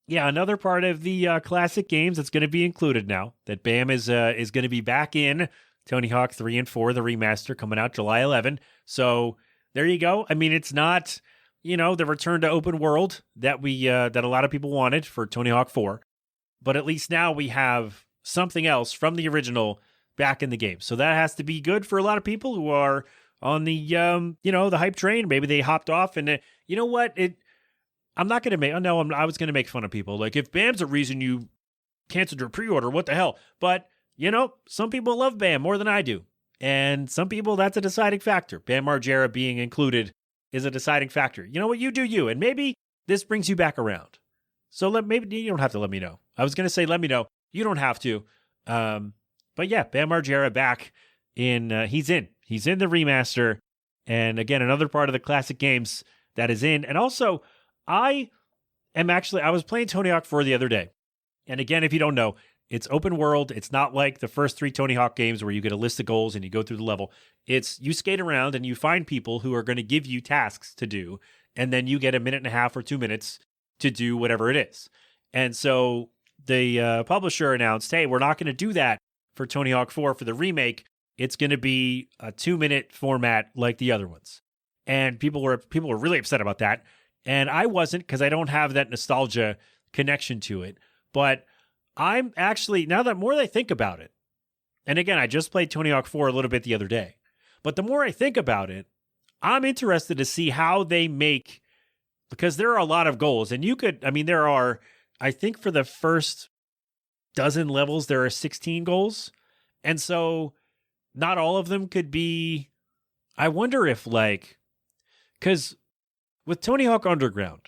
yeah, another part of the classic games that's going to be included now that Bam is going to be back in Tony Hawk 3 and 4, the remaster coming out July 11. So there you go. I mean, it's not, the return to open world that that a lot of people wanted for Tony Hawk 4, but at least now we have something else from the original back in the game. So that has to be good for a lot of people who are on the, the hype train. Maybe they hopped off and you know what? I'm not going to make, I was going to make fun of people. Like, if Bam's a reason you canceled your pre-order, what the hell? But, some people love Bam more than I do. And some people, that's a deciding factor. Bam Margera being included is a deciding factor. You know what? You do you. And maybe this brings you back around. So maybe you don't have to let me know. I was going to say, let me know. You don't have to. But yeah, Bam Margera back in, he's in the remaster. And again, another part of the classic games that is in. And also, I I was playing Tony Hawk 4 the other day. And again, if you don't know, it's open world. It's not like the first 3 Tony Hawk games where you get a list of goals and you go through the level. It's you skate around and you find people who are going to give you tasks to do. And then you get a minute and a half or 2 minutes to do whatever it is. And so the publisher announced, hey, we're not going to do that for Tony Hawk 4 for the remake. It's going to be a 2-minute format like the other ones. And people were really upset about that. And I wasn't, because I don't have that nostalgia connection to it. But I'm actually, now that more I think about it, and again, I just played Tony Hawk 4 a little bit the other day, but the more I think about it, I'm interested to see how they make, because there are a lot of goals. And there are, I think for the first dozen levels, there are 16 goals. And so not all of them could be, I wonder if because with Tony Hawk Underground,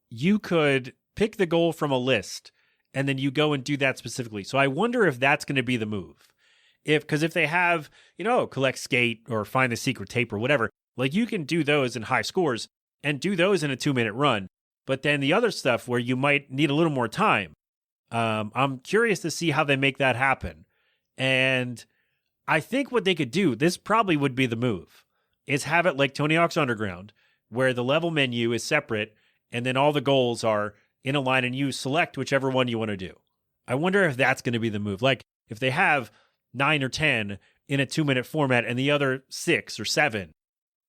you could pick the goal from a list and then you go and do that specifically. So I wonder if that's going to be the move. Because if they have, collect skate or find the secret tape or whatever, you can do those in high scores and do those in a 2-minute run. But then the other stuff where you might need a little more time, I'm curious to see how they make that happen. And I think what they could do, this probably would be the move, is have it like Tony Hawk's Underground, where the level menu is separate and then all the goals are in a line and you select whichever one you want to do. I wonder if that's going to be the move. Like if they have 9 or 10 in a 2-minute format and the other 6 or 7,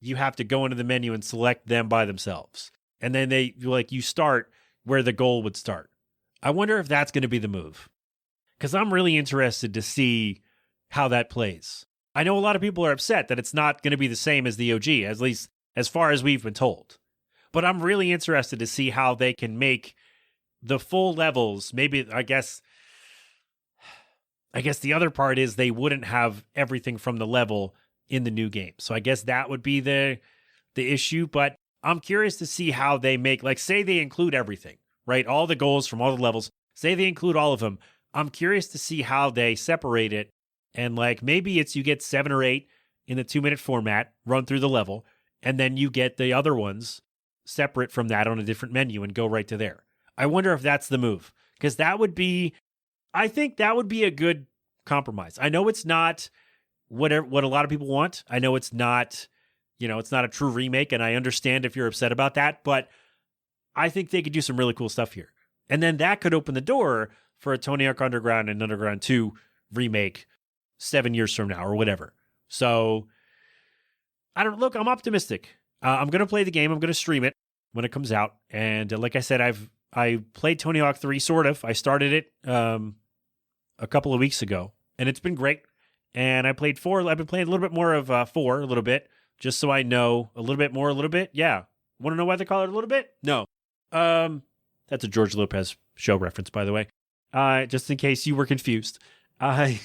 you have to go into the menu and select them by themselves. And then you start where the goal would start. I wonder if that's going to be the move. Because I'm really interested to see how that plays. I know a lot of people are upset that it's not going to be the same as the OG, at least as far as we've been told. But I'm really interested to see how they can make the full levels. Maybe, I guess the other part is they wouldn't have everything from the level in the new game. So I guess that would be the issue. But I'm curious to see how they make, say they include everything, right? All the goals from all the levels, say they include all of them. I'm curious to see how they separate it. And maybe it's you get 7 or 8 in the 2-minute format, run through the level, and then you get the other ones separate from that on a different menu and go right to there. I wonder if that's the move, because I think that would be a good compromise. I know it's not what a lot of people want. I know it's not, it's not a true remake, and I understand if you're upset about that, but I think they could do some really cool stuff here. And then that could open the door for a Tony Hawk Underground and Underground 2 remake 7 years from now or whatever. So I'm optimistic. I'm going to play the game. I'm going to stream it when it comes out. And like I said, I played Tony Hawk 3 sort of. I started it a couple of weeks ago, and it's been great. And I played 4. I've been playing a little bit more of 4 a little bit, just so I know a little bit more, a little bit. Yeah. Want to know why they call it a little bit? No. That's a George Lopez show reference, by the way. Just in case you were confused. So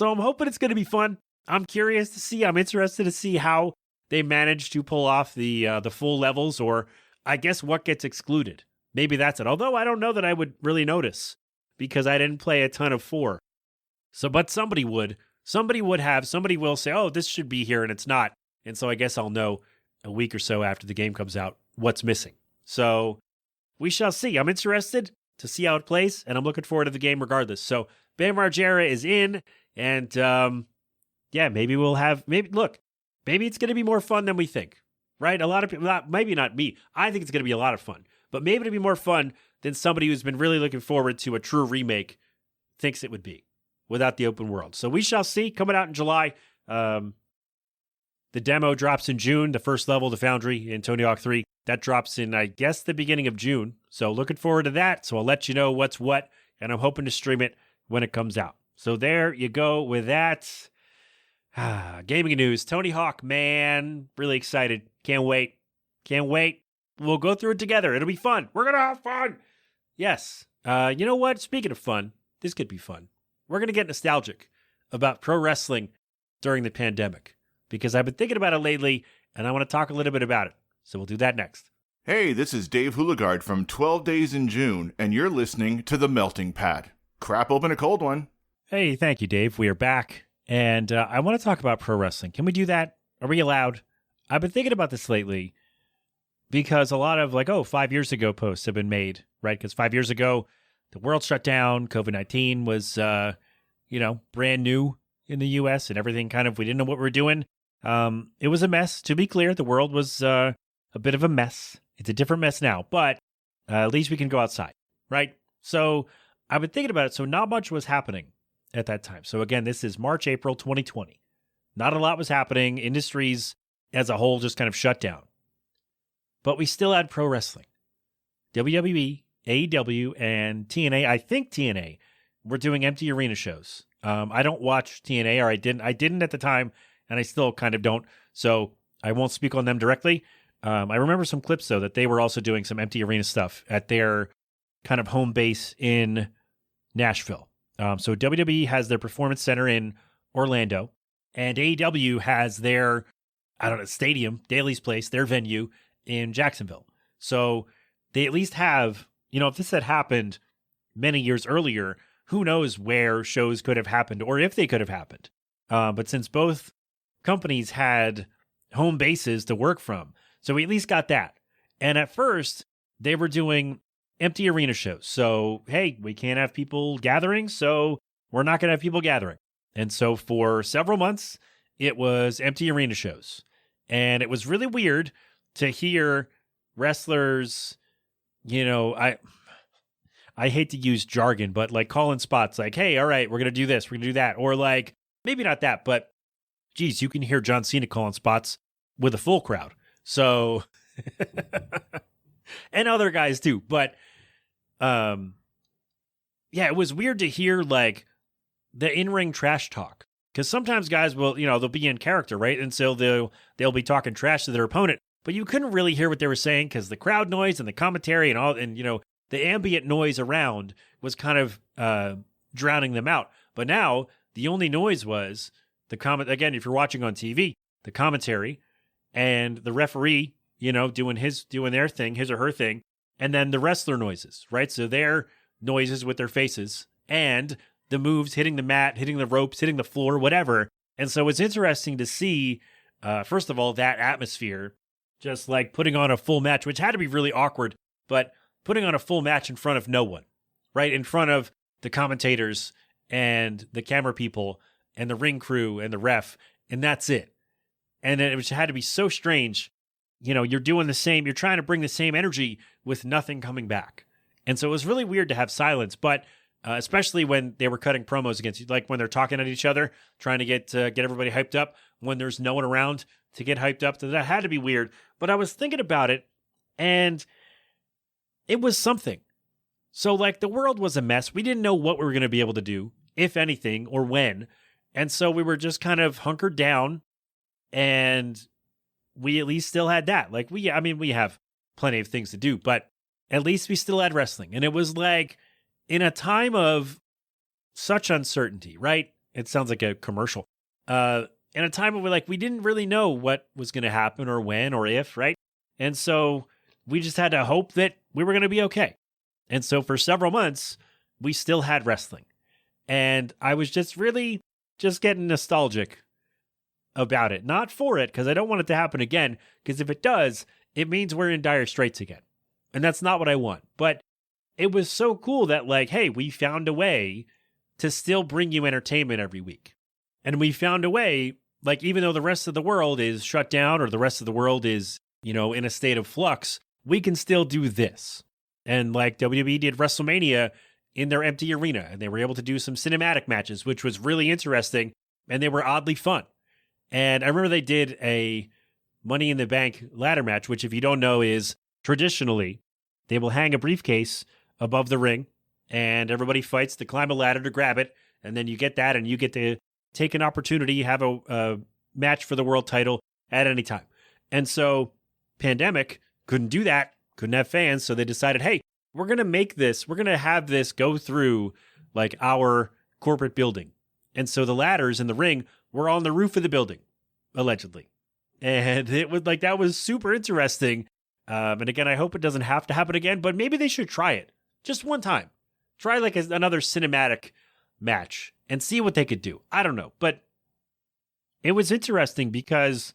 I'm hoping it's going to be fun. I'm curious to see. I'm interested to see how they manage to pull off the full levels, or I guess what gets excluded. Maybe that's it. Although I don't know that I would really notice because I didn't play a ton of 4. So, but somebody would. Somebody will say, oh, this should be here, and it's not. And so I guess I'll know a week or so after the game comes out what's missing. So we shall see. I'm interested to see how it plays, and I'm looking forward to the game regardless. So Bam Margera is in, and maybe it's going to be more fun than we think, right? A lot of people, maybe not me. I think it's going to be a lot of fun, but maybe it'll be more fun than somebody who's been really looking forward to a true remake thinks it would be without the open world. So we shall see. Coming out in July. The demo drops in June. The first level, the Foundry in Tony Hawk 3, that drops in, I guess, the beginning of June. So looking forward to that. So I'll let you know what's what, and I'm hoping to stream it when it comes out. So there you go with that. Gaming news. Tony Hawk, man. Really excited. Can't wait. We'll go through it together. It'll be fun. We're going to have fun. Yes. You know what? Speaking of fun, this could be fun. We're going to get nostalgic about pro wrestling during the pandemic, because I've been thinking about it lately, and I want to talk a little bit about it. So we'll do that next. Hey, this is Dave Houligard from 12 Days in June, and you're listening to The Melting Pat. Crap open a cold one. Hey, thank you, Dave. We are back, and I want to talk about pro wrestling. Can we do that? Are we allowed? I've been thinking about this lately. because a lot of 5 years ago posts have been made, right? Because 5 years ago, the world shut down. COVID-19 was, brand new in the U.S. and everything we didn't know what we were doing. It was a mess. To be clear, the world was a bit of a mess. It's a different mess now, but at least we can go outside, right? So I've been thinking about it. So not much was happening at that time. So again, this is March, April 2020. Not a lot was happening. Industries as a whole just kind of shut down. But we still had pro wrestling. WWE, AEW, and TNA. I think TNA were doing empty arena shows. I don't watch TNA, or I didn't at the time, and I still kind of don't. So I won't speak on them directly. I remember some clips, though, that they were also doing some empty arena stuff at their kind of home base in Nashville. So WWE has their performance center in Orlando, and AEW has their, stadium, Daly's Place, their venue in Jacksonville. So they at least have, if this had happened many years earlier, who knows where shows could have happened or if they could have happened. But since both companies had home bases to work from, so we at least got that. And at first, they were doing empty arena shows. So, hey, we can't have people gathering, so we're not going to have people gathering. And so for several months, it was empty arena shows. And it was really weird to hear wrestlers, I hate to use jargon, but calling spots hey, all right, we're going to do this, we're going to do that. Or maybe not that, but geez, you can hear John Cena calling spots with a full crowd. So, and other guys too. But, yeah, it was weird to hear the in-ring trash talk. Because sometimes guys will, they'll be in character, right? And so they'll be talking trash to their opponent, but you couldn't really hear what they were saying because the crowd noise and the commentary and all, and the ambient noise around was kind of drowning them out. But now the only noise was the comment. Again, if you're watching on TV, the commentary and the referee, doing their thing, his or her thing, and then the wrestler noises, right? So their noises with their faces and the moves, hitting the mat, hitting the ropes, hitting the floor, whatever. And so it's interesting to see, first of all, that atmosphere, just putting on a full match, which had to be really awkward, but putting on a full match in front of no one, right? In front of the commentators and the camera people and the ring crew and the ref, and that's it. And then it had to be so strange. You're doing the same, you're trying to bring the same energy with nothing coming back. And so it was really weird to have silence, but especially when they were cutting promos against you, when they're talking at each other, trying to get everybody hyped up when there's no one around to get hyped up. So that had to be weird. But I was thinking about it, and it was something. So the world was a mess. We didn't know what we were going to be able to do, if anything, or when. And so we were just kind of hunkered down, and we at least still had that. We have plenty of things to do, but at least we still had wrestling. And it was in a time of such uncertainty, right? It sounds like a commercial. In a time where we didn't really know what was going to happen or when or if, right? And so we just had to hope that we were going to be okay. And so for several months, we still had wrestling. And I was just really just getting nostalgic about it. Not for it, because I don't want it to happen again, because if it does, it means we're in dire straits again. And that's not what I want. But it was so cool that hey, we found a way to still bring you entertainment every week. And we found a way, even though the rest of the world is shut down or the rest of the world is, in a state of flux, we can still do this. And WWE did WrestleMania in their empty arena, and they were able to do some cinematic matches, which was really interesting, and they were oddly fun. And I remember they did a Money in the Bank ladder match, which if you don't know is traditionally they will hang a briefcase above the ring, and everybody fights to climb a ladder to grab it, and then you get that, and you get to take an opportunity, have a match for the world title at any time. And so pandemic couldn't do that, couldn't have fans, so they decided, hey, we're going to have this go through our corporate building. And so the ladders in the ring were on the roof of the building, allegedly. And it was that was super interesting. And again, I hope it doesn't have to happen again, but maybe they should try it. Just one time. Try another cinematic match and see what they could do. I don't know. But it was interesting because,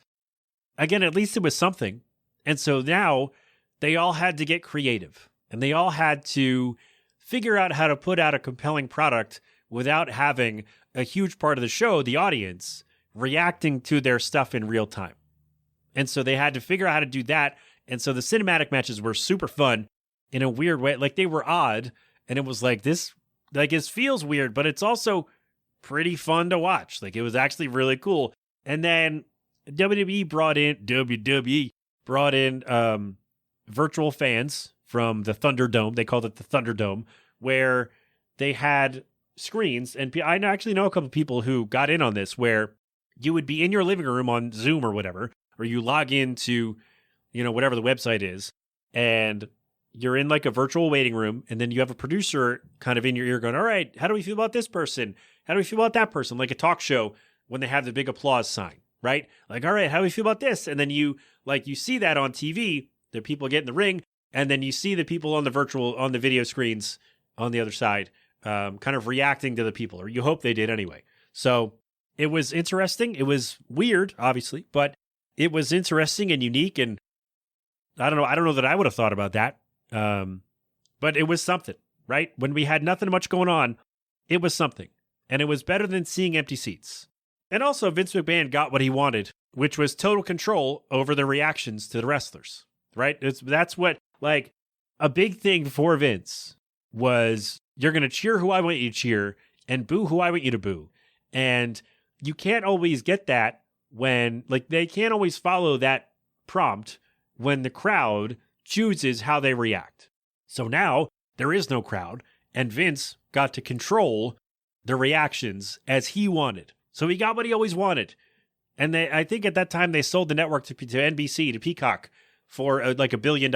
again, at least it was something. And so now they all had to get creative, and they all had to figure out how to put out a compelling product without having a huge part of the show, the audience, reacting to their stuff in real time. And so they had to figure out how to do that. And so the cinematic matches were super fun in a weird way. Like, they were odd, and it was like this, like, it feels weird, but it's also pretty fun to watch. Like, it was actually really cool. And then WWE brought in virtual fans from the Thunderdome. They called it the Thunderdome, where they had screens. And I actually know a couple of people who got in on this, where you would be in your living room on Zoom or whatever, or you log into, whatever the website is, and you're in like a virtual waiting room, and then you have a producer kind of in your ear going, all right, how do we feel about this person? How do we feel about that person? Like a talk show when they have the big applause sign, right? Like, all right, how do we feel about this? And then you see that on TV, the people get in the ring, and then you see the people on the video screens on the other side, kind of reacting to the people, or you hope they did anyway. So it was interesting. It was weird, obviously, but it was interesting and unique. And I don't know that I would have thought about that. But it was something, right? When we had nothing much going on, it was something. And it was better than seeing empty seats. And also, Vince McMahon got what he wanted, which was total control over the reactions to the wrestlers, right? That's what, like, a big thing for Vince was, you're going to cheer who I want you to cheer and boo who I want you to boo. And you can't always get that when, like, they can't always follow that prompt when the crowd chooses how they react. So now there is no crowd, and Vince got to control the reactions as he wanted. So he got what he always wanted. And I think at that time they sold the network to NBC, to Peacock, for like $1 billion.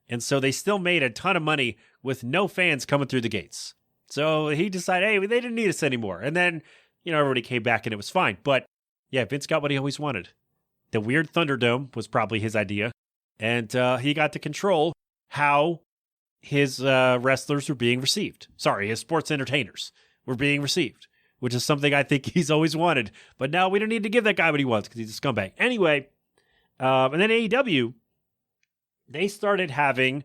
And so they still made a ton of money with no fans coming through the gates. So he decided, hey, they didn't need us anymore. And then, everybody came back and it was fine. But yeah, Vince got what he always wanted. The weird Thunderdome was probably his idea. And he got to control how his wrestlers were being received. Sorry, his sports entertainers were being received, which is something I think he's always wanted. But now we don't need to give that guy what he wants because he's a scumbag. Anyway, and then AEW, they started having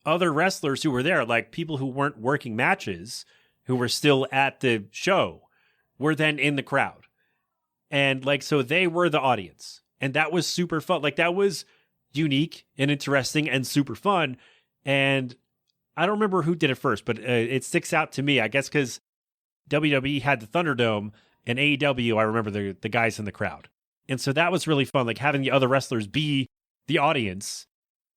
other wrestlers who were there, like people who weren't working matches, who were still at the show, were then in the crowd. And like, so they were the audience. And that was super fun. Like, that was unique and interesting and super fun. And I don't remember who did it first, but it sticks out to me, I guess, because WWE had the Thunderdome, and AEW, I remember the guys in the crowd. And so that was really fun, like having the other wrestlers be the audience.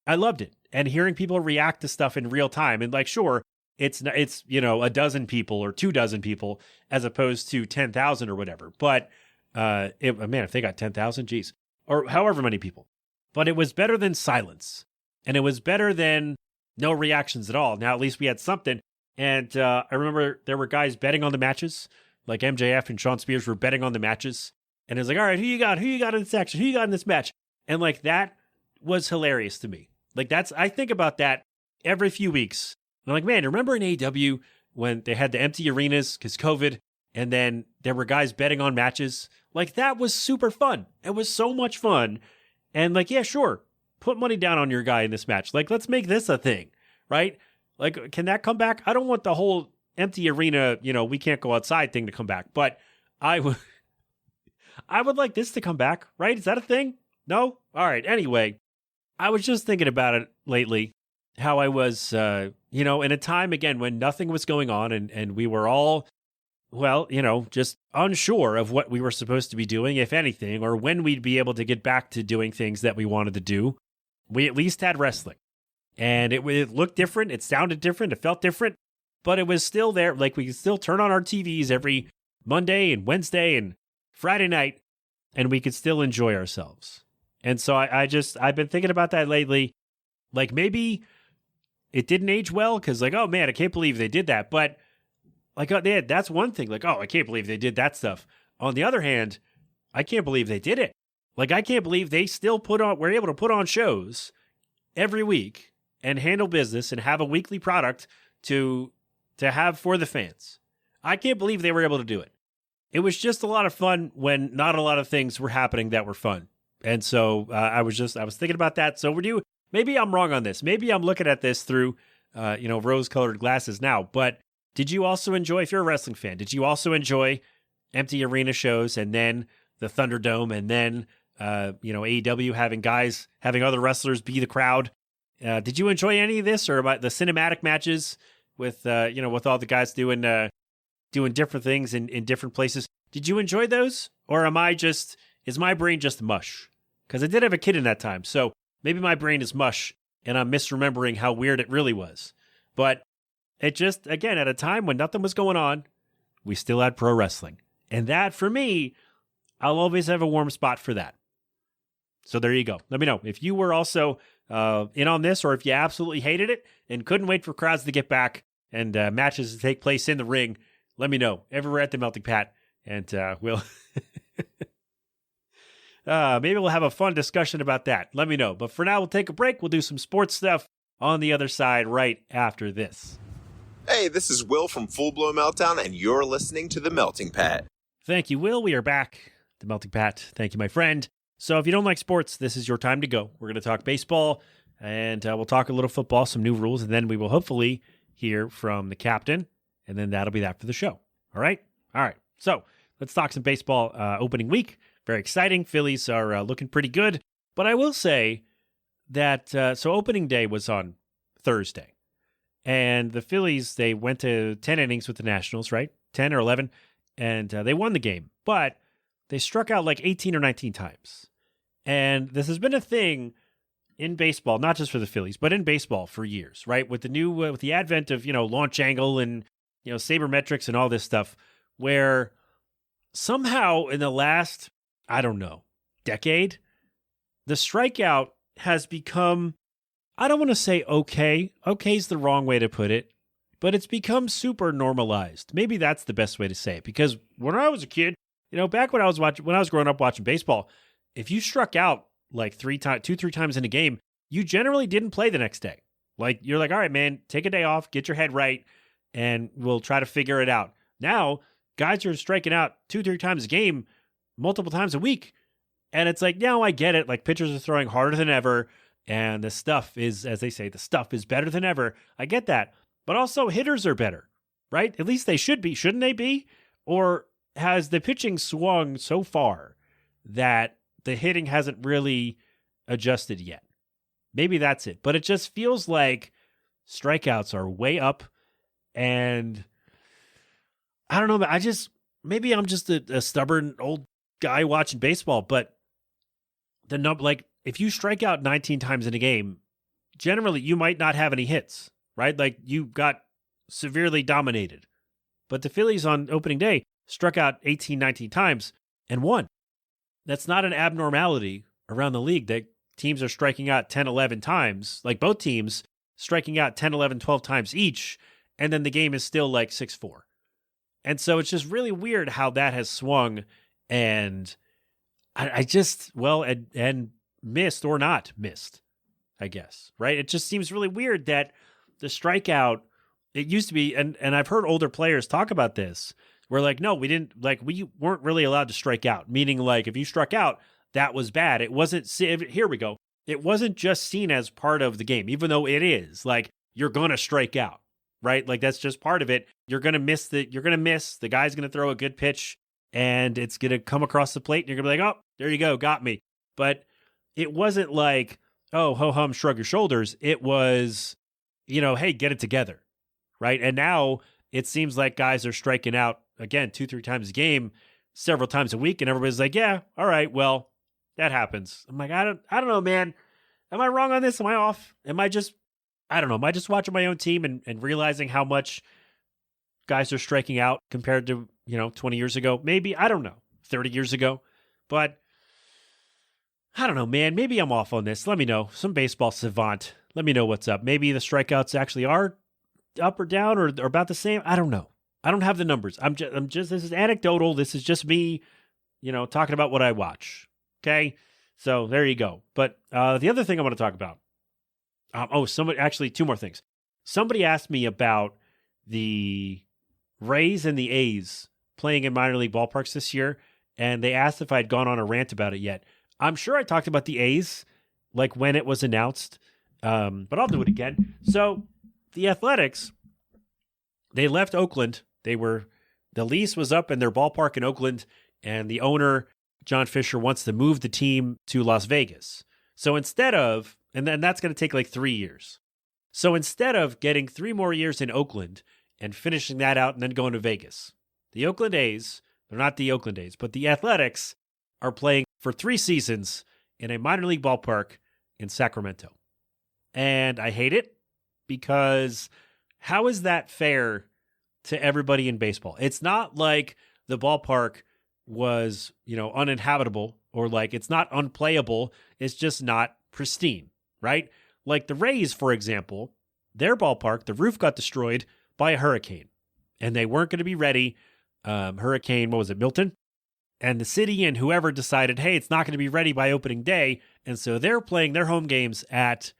I loved it. And hearing people react to stuff in real time. And like, sure, it's a dozen people or 24 people as opposed to 10,000 or whatever. But if they got 10,000, geez, or however many people. But it was better than silence. And it was better than no reactions at all. Now, at least we had something. And I remember there were guys betting on the matches. Like MJF and Shawn Spears were betting on the matches. And it was like, all right, who you got? Who you got in this action? Who you got in this match? And like, that was hilarious to me. Like, I think about that every few weeks. And I'm like, man, remember in AEW when they had the empty arenas because COVID, and then there were guys betting on matches? Like, that was super fun. It was so much fun. And like, yeah, sure, put money down on your guy in this match. Like, let's make this a thing, right? Like, can that come back? I don't want the whole empty arena, we can't go outside thing to come back, but I would like this to come back, right? Is that a thing? No? All right. Anyway, I was just thinking about it lately, how I was, in a time, again, when nothing was going on and we were all, just unsure of what we were supposed to be doing, if anything, or when we'd be able to get back to doing things that we wanted to do. We at least had wrestling. And it looked different. It sounded different. It felt different. But it was still there. Like, we could still turn on our TVs every Monday and Wednesday and Friday night, and we could still enjoy ourselves. And so I've been thinking about that lately. Like, maybe it didn't age well because, like, oh man, I can't believe they did that. But like, that's one thing. Like, oh, I can't believe they did that stuff. On the other hand, I can't believe they did it. Like, I can't believe they still were able to put on shows every week and handle business and have a weekly product to have for the fans. I can't believe they were able to do it. It was just a lot of fun when not a lot of things were happening that were fun. And so I was thinking about that. So we maybe I'm wrong on this. Maybe I'm looking at this through, rose-colored glasses now. But did you also enjoy, if you're a wrestling fan, did you also enjoy empty arena shows and then the Thunderdome and then, AEW having other wrestlers be the crowd? Did you enjoy any of this, or about the cinematic matches with all the guys doing different things in different places? Did you enjoy those, or is my brain just mush? Because I did have a kid in that time, so maybe my brain is mush and I'm misremembering how weird it really was. But it just, again, at a time when nothing was going on, we still had pro wrestling. And that, for me, I'll always have a warm spot for that. So there you go. Let me know if you were also in on this, or if you absolutely hated it and couldn't wait for crowds to get back and matches to take place in the ring. Let me know everywhere at the Melting Pat, and we'll maybe we'll have a fun discussion about that. Let me know. But for now, we'll take a break. We'll do some sports stuff on the other side right after this. Hey, this is Will from Full Blown Meltdown, and you're listening to The Melting Pat. Thank you, Will. We are back. The Melting Pat. Thank you, my friend. So if you don't like sports, this is your time to go. We're going to talk baseball, and we'll talk a little football, some new rules, and then we will hopefully hear from the captain, and then that'll be that for the show. All right? All right. So let's talk some baseball opening week. Very exciting. Phillies are looking pretty good. But I will say that, so opening day was on Thursday. And the Phillies, they went to 10 innings with the Nationals, right? 10 or 11. And they won the game. But they struck out like 18 or 19 times. And this has been a thing in baseball, not just for the Phillies, but in baseball for years, right? With the new, with the advent of, launch angle and, sabermetrics and all this stuff, where somehow in the last, decade, the strikeout has become, I don't want to say okay. Okay is the wrong way to put it, but it's become super normalized. Maybe that's the best way to say it, because when I was a kid, back when I was growing up watching baseball, if you struck out like 3 times in a game, you generally didn't play the next day. Like, you're like, all right, man, take a day off, get your head right, and we'll try to figure it out. Now, guys are striking out 2-3 times a game, multiple times a week. And it's like, I get it. Like, pitchers are throwing harder than ever. And the stuff is, as they say, the stuff is better than ever. I get that. But also, hitters are better, right? At least they should be. Shouldn't they be? Or has the pitching swung so far that the hitting hasn't really adjusted yet? Maybe that's it. But it just feels like strikeouts are way up. And I don't know. Maybe I'm just a stubborn old guy watching baseball, but if you strike out 19 times in a game, generally you might not have any hits, right? Like, you got severely dominated. But the Phillies on opening day struck out 18, 19 times and won. That's not an abnormality around the league that teams are striking out 10, 11 times, like both teams striking out 10, 11, 12 times each, and then the game is still like 6-4. And so it's just really weird how that has swung, and and missed or not missed, I guess, right? It just seems really weird that the strikeout, it used to be, and I've heard older players talk about this, where like, no, we weren't really allowed to strike out, meaning like if you struck out, that was bad. It wasn't, here we go. It wasn't just seen as part of the game, even though it is. Like, you're going to strike out, right? Like, that's just part of it. You're going to miss, the guy's going to throw a good pitch, and it's going to come across the plate, and you're going to be like, oh, there you go, got me. But it wasn't like, oh, ho-hum, shrug your shoulders. It was, hey, get it together, right? And now it seems like guys are striking out, again, 2-3 times a game, several times a week, and everybody's like, yeah, all right, well, that happens. I'm like, I don't know, man. Am I wrong on this? Am I off? Am I just watching my own team and realizing how much guys are striking out compared to, 20 years ago? Maybe, I don't know, 30 years ago. But I don't know, man. Maybe I'm off on this. Let me know. Some baseball savant. Let me know what's up. Maybe the strikeouts actually are up or down or about the same. I don't know. I don't have the numbers. I'm just, this is anecdotal. This is just me, talking about what I watch. Okay. So there you go. But the other thing I want to talk about. Two more things. Somebody asked me about the Rays and the A's playing in minor league ballparks this year, and they asked if I'd gone on a rant about it yet. I'm sure I talked about the A's, like when it was announced, but I'll do it again. So the Athletics, they left Oakland. The lease was up in their ballpark in Oakland, and the owner, John Fisher, wants to move the team to Las Vegas. So instead of, and then that's going to take like 3 years. So instead of getting 3 more years in Oakland and finishing that out and then going to Vegas, the Oakland A's, they're not the Oakland A's, but the Athletics are playing for 3 seasons in a minor league ballpark in Sacramento. And I hate it because how is that fair to everybody in baseball? It's not like the ballpark was, uninhabitable or like it's not unplayable. It's just not pristine, right? Like the Rays, for example, their ballpark, the roof got destroyed by a hurricane and they weren't going to be ready. Hurricane, what was it, Milton? And the city and whoever decided, hey, it's not going to be ready by opening day. And so they're playing their home games at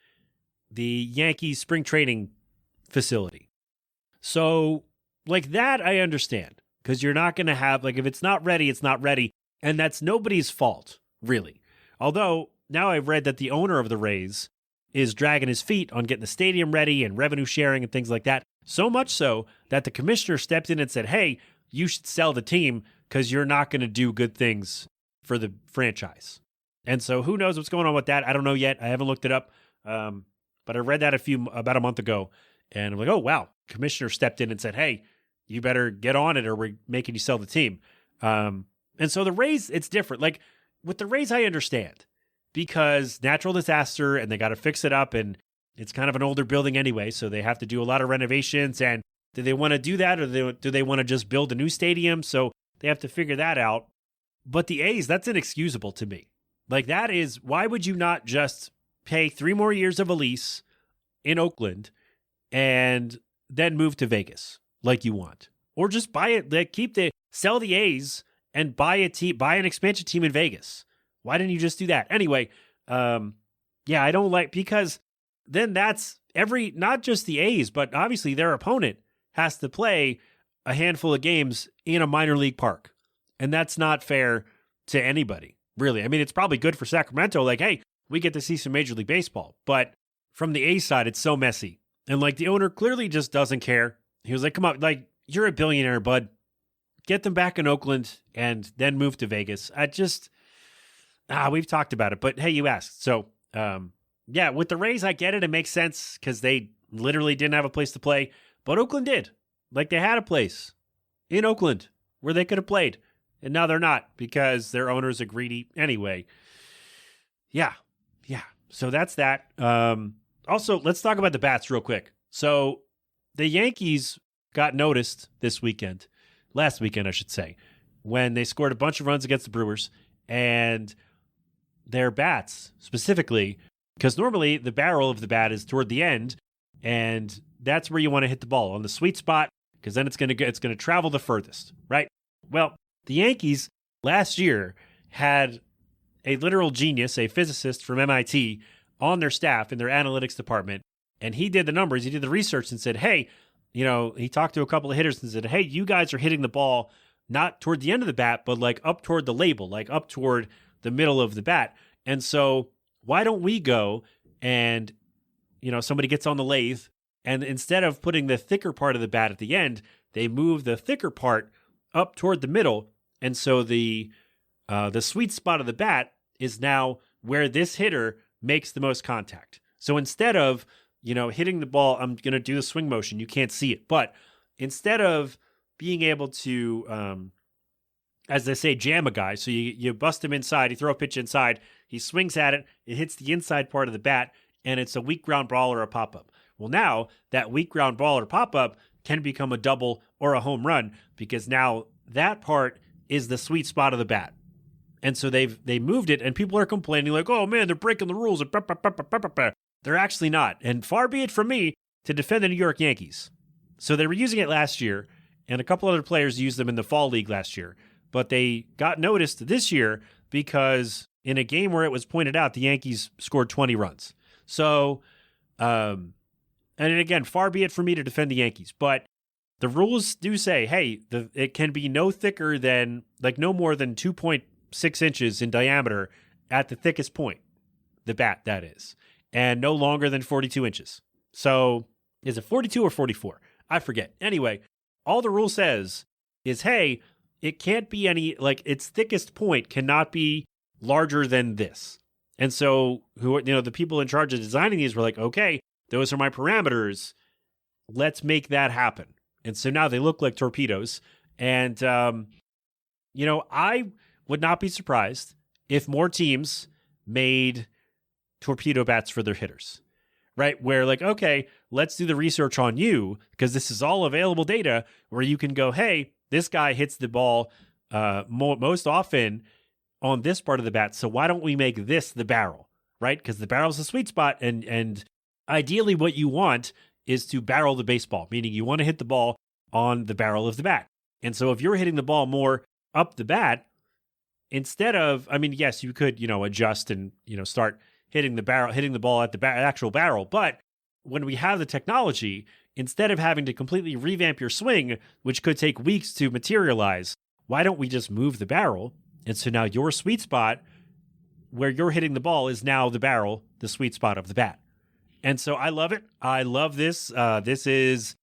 the Yankees spring training facility. So like that, I understand because you're not going to have, like, if it's not ready, it's not ready. And that's nobody's fault, really. Although now I've read that the owner of the Rays is dragging his feet on getting the stadium ready and revenue sharing and things like that. So much so that the commissioner stepped in and said, hey, you should sell the team because you're not going to do good things for the franchise. And so who knows what's going on with that? I don't know yet. I haven't looked it up. But I read that about a month ago. And I'm like, oh, wow. Commissioner stepped in and said, hey, you better get on it or we're making you sell the team. And so the Rays, it's different. Like with the Rays, I understand because natural disaster and they got to fix it up and it's kind of an older building anyway. So they have to do a lot of renovations. And do they want to do that or do they want to just build a new stadium? So they have to figure that out. But the A's, that's inexcusable to me. Like that is, why would you not just pay 3 more years of a lease in Oakland and then move to Vegas like you want? Or just buy it, like sell the A's and buy an expansion team in Vegas. Why didn't you just do that? Anyway, I don't like, because then that's not just the A's, but obviously their opponent has to play a handful of games in a minor league park. And that's not fair to anybody, really. I mean, it's probably good for Sacramento. Like, hey, we get to see some Major League Baseball. But from the A's side, it's so messy. And like the owner clearly just doesn't care. He was like, come on, like, you're a billionaire, bud. Get them back in Oakland and then move to Vegas. We've talked about it, but hey, you asked. So, with the Rays, I get it. It makes sense because they literally didn't have a place to play, but Oakland did. Like they had a place in Oakland where they could have played, and now they're not because their owners are greedy anyway. Yeah. So that's that. Also, let's talk about the bats real quick. So the Yankees got noticed last weekend, I should say, when they scored a bunch of runs against the Brewers, and their bats specifically, because normally the barrel of the bat is toward the end, and that's where you want to hit the ball on the sweet spot, because then it's going to travel the furthest, right? Well, the Yankees last year had a literal genius, a physicist from MIT, on their staff in their analytics department, and he did the numbers, he did the research and said, hey, he talked to a couple of hitters and said, hey, you guys are hitting the ball not toward the end of the bat, but like up toward the label, like up toward the middle of the bat. And so why don't we go and, somebody gets on the lathe and instead of putting the thicker part of the bat at the end, they move the thicker part up toward the middle. And so the sweet spot of the bat is now where this hitter makes the most contact. So instead of, hitting the ball, I'm going to do the swing motion. You can't see it. But instead of being able to, as they say, jam a guy, so you bust him inside, you throw a pitch inside, he swings at it, it hits the inside part of the bat, and it's a weak ground ball or a pop-up. Well, now that weak ground ball or pop-up can become a double or a home run because now that part is the sweet spot of the bat. And so they moved it, and people are complaining like, oh, man, they're breaking the rules. They're actually not. And far be it from me to defend the New York Yankees. So they were using it last year, and a couple other players used them in the fall league last year. But they got noticed this year because in a game where it was pointed out, the Yankees scored 20 runs. So, and again, far be it for me to defend the Yankees. But the rules do say, hey, it can be no thicker than, like no more than 2.6 inches in diameter at the thickest point, the bat, that is. and no longer than 42 inches. So is it 42 or 44? I forget. Anyway, all the rule says is, hey, it can't be any, like its thickest point cannot be larger than this. And so the people in charge of designing these were like, okay, those are my parameters. Let's make that happen. And so now they look like torpedoes. And, I would not be surprised if more teams made torpedo bats for their hitters, right? Where like, okay, let's do the research on you because this is all available data where you can go, hey, this guy hits the ball most often on this part of the bat. So why don't we make this the barrel, right? Because the barrel's the sweet spot. And ideally what you want is to barrel the baseball, meaning you want to hit the ball on the barrel of the bat. And so if you're hitting the ball more up the bat, instead of, yes, you could, adjust and, start hitting the ball at the actual barrel. But when we have the technology, instead of having to completely revamp your swing, which could take weeks to materialize, why don't we just move the barrel? And so now your sweet spot where you're hitting the ball is now the barrel, the sweet spot of the bat. And so I love it. I love this. This is,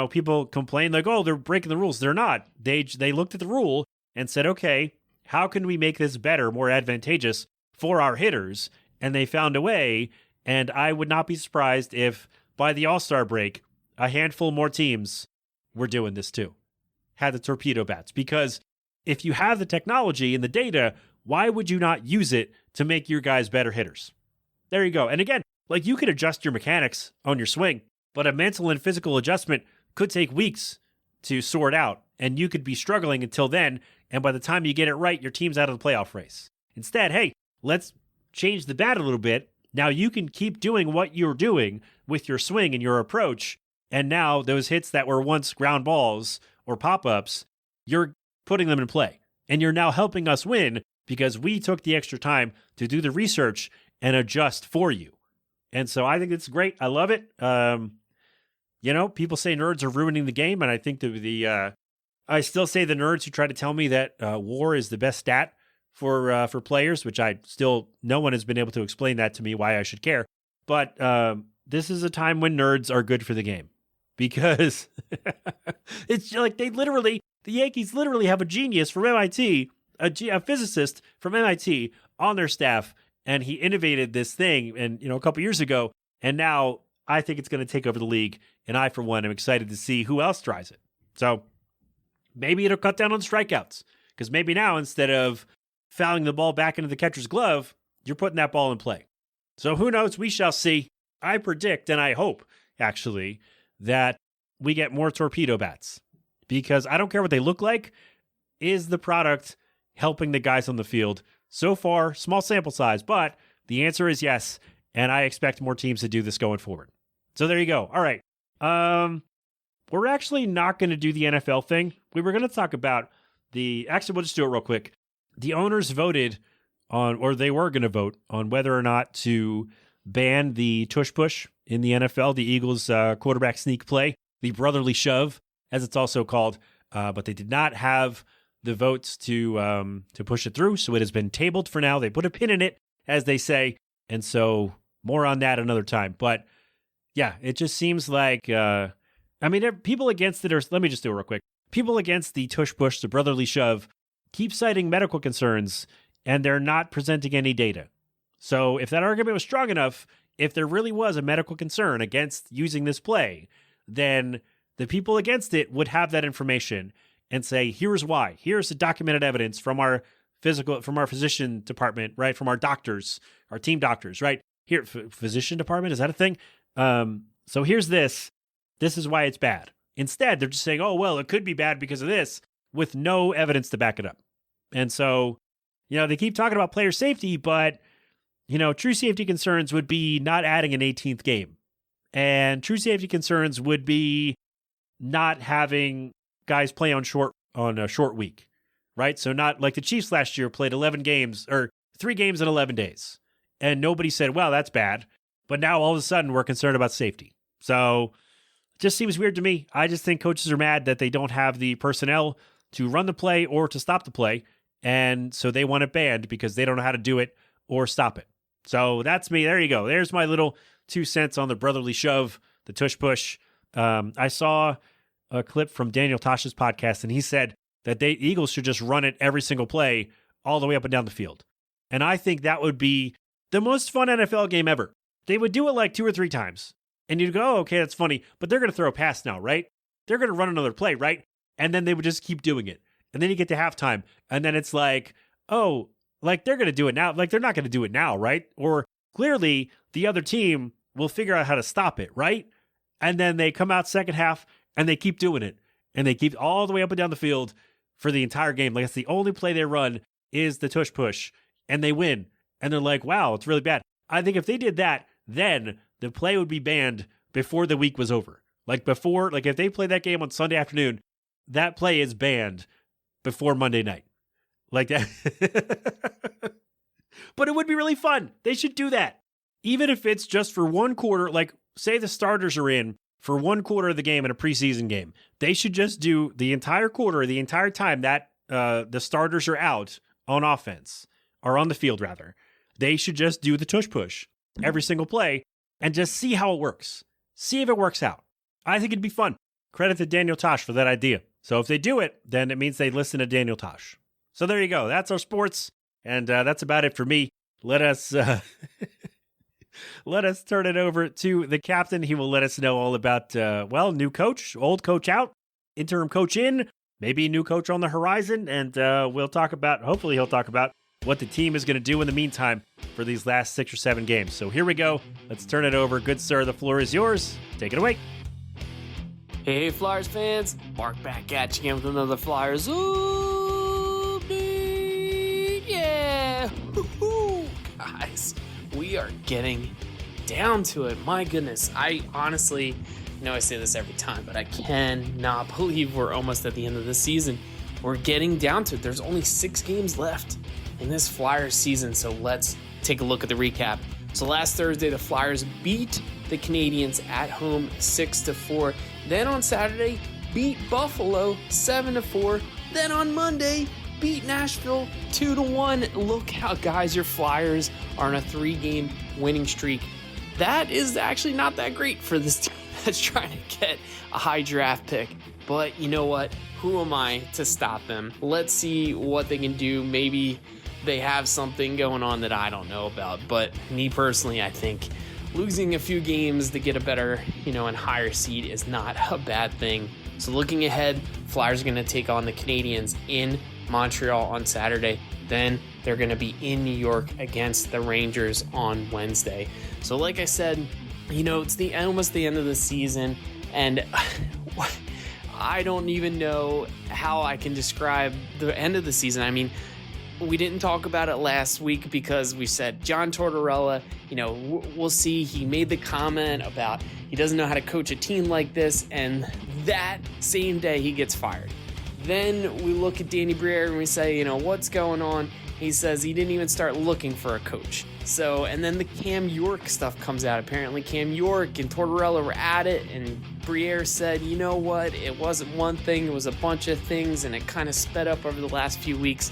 people complain like, oh, they're breaking the rules. They're not. They looked at the rule and said, okay, how can we make this better, more advantageous for our hitters? And they found a way. And I would not be surprised if by the All-Star break, a handful more teams were doing this too, had the torpedo bats. Because if you have the technology and the data, why would you not use it to make your guys better hitters? There you go. And again, like you could adjust your mechanics on your swing, but a mental and physical adjustment could take weeks to sort out. And you could be struggling until then. And by the time you get it right, your team's out of the playoff race. Instead, hey, let's change the bat a little bit. Now you can keep doing what you're doing with your swing and your approach. And now those hits that were once ground balls or pop-ups, you're putting them in play. And you're now helping us win because we took the extra time to do the research and adjust for you. And so I think it's great. I love it. People say nerds are ruining the game. And I think I still say the nerds who try to tell me that WAR is the best stat for players, which no one has been able to explain that to me why I should care. But this is a time when nerds are good for the game because it's like the Yankees literally have a genius from MIT, a physicist from MIT on their staff, and he innovated this thing a couple years ago, and now I think it's going to take over the league, and I, for one, am excited to see who else tries it. So maybe it'll cut down on strikeouts, because maybe now instead of fouling the ball back into the catcher's glove, you're putting that ball in play. So who knows? We shall see. I predict, and I hope, actually, that we get more torpedo bats, because I don't care what they look like. Is the product helping the guys on the field? So far, small sample size, but the answer is yes, and I expect more teams to do this going forward. So there you go. All right. We're actually not going to do the NFL thing. We were going to talk about actually, we'll just do it real quick. The owners voted on, or they were going to vote on whether or not to ban the tush push in the NFL, the Eagles quarterback sneak play, the brotherly shove, as it's also called. But they did not have the votes to push it through, so it has been tabled for now. They put a pin in it, as they say, and so more on that another time. But yeah, it just seems like, people against it, or let me just do it real quick. People against the tush push, the brotherly shove, keep citing medical concerns, and they're not presenting any data. So if that argument was strong enough, if there really was a medical concern against using this play, then the people against it would have that information and say, here's why. Here's the documented evidence from our physician department, right? From our doctors, our team doctors, right? Here, physician department, is that a thing? So here's this. This is why it's bad. Instead, they're just saying, oh, well, it could be bad because of this, with no evidence to back it up. And so, they keep talking about player safety, but, true safety concerns would be not adding an 18th game. And true safety concerns would be not having guys play on a short week, right? So not like the Chiefs last year played 11 games or 3 games in 11 days. And nobody said, well, that's bad. But now all of a sudden we're concerned about safety. So it just seems weird to me. I just think coaches are mad that they don't have the personnel to run the play or to stop the play. And so they want it banned because they don't know how to do it or stop it. So that's me. There you go. There's my little 2 cents on the brotherly shove, the tush push. I saw a clip from Daniel Tosh's podcast, and he said that Eagles should just run it every single play all the way up and down the field. And I think that would be the most fun NFL game ever. They would do it like 2 or 3 times. And you'd go, oh, okay, that's funny, but they're going to throw a pass now, right? They're going to run another play, right? And then they would just keep doing it. And then you get to halftime, and then it's like, oh, like they're going to do it now. Like they're not going to do it now, right? Or clearly the other team will figure out how to stop it, right? And then they come out second half, and they keep doing it. And they keep all the way up and down the field for the entire game. Like it's the only play they run is the tush push, and they win. And they're like, wow, it's really bad. I think if they did that, then the play would be banned before the week was over. Like if they played that game on Sunday afternoon, that play is banned before Monday night. Like that. But it would be really fun. They should do that. Even if it's just for one quarter, like say the starters are in for one quarter of the game in a preseason game. They should just do the entire quarter, the entire time that the starters are out on offense, or on the field rather. They should just do the tush push every single play and just see how it works. See if it works out. I think it'd be fun. Credit to Daniel Tosh for that idea. So if they do it, then it means they listen to Daniel Tosh. So there you go. That's our sports. And that's about it for me. Let us turn it over to the captain. He will let us know all about, new coach, old coach out, interim coach in, maybe new coach on the horizon. And hopefully he'll talk about what the team is going to do in the meantime for these last 6 or 7 games. So here we go. Let's turn it over. Good sir, the floor is yours. Take it away. Hey, Flyers fans. Mark back at you again with another Flyers update. Yeah. Woo-hoo. Guys, we are getting down to it. My goodness. I honestly, I say this every time, but I cannot believe we're almost at the end of the season. We're getting down to it. There's only 6 games left in this Flyers season, so let's take a look at the recap. So last Thursday, the Flyers beat the Canadiens at home 6-4. Then on Saturday, beat Buffalo 7-4. Then on Monday, beat Nashville 2-1. Look how, guys, your Flyers are on a 3-game winning streak. That is actually not that great for this team that's trying to get a high draft pick. But you know what? Who am I to stop them? Let's see what they can do. Maybe they have something going on that I don't know about. But me personally, I think losing a few games to get a better, and higher seed is not a bad thing. So looking ahead, Flyers are going to take on the Canadiens in Montreal on Saturday. Then they're going to be in New York against the Rangers on Wednesday. So like I said, it's almost the end of the season, and I don't even know how I can describe the end of the season. I mean, we didn't talk about it last week because we said John Tortorella, we'll see. He made the comment about he doesn't know how to coach a team like this, and that same day he gets fired. Then we look at Danny Briere and we say, what's going on? He says he didn't even start looking for a coach. So, and then the Cam York stuff comes out. Apparently Cam York and Tortorella were at it, and Briere said, you know what? It wasn't one thing, it was a bunch of things, and it kind of sped up over the last few weeks.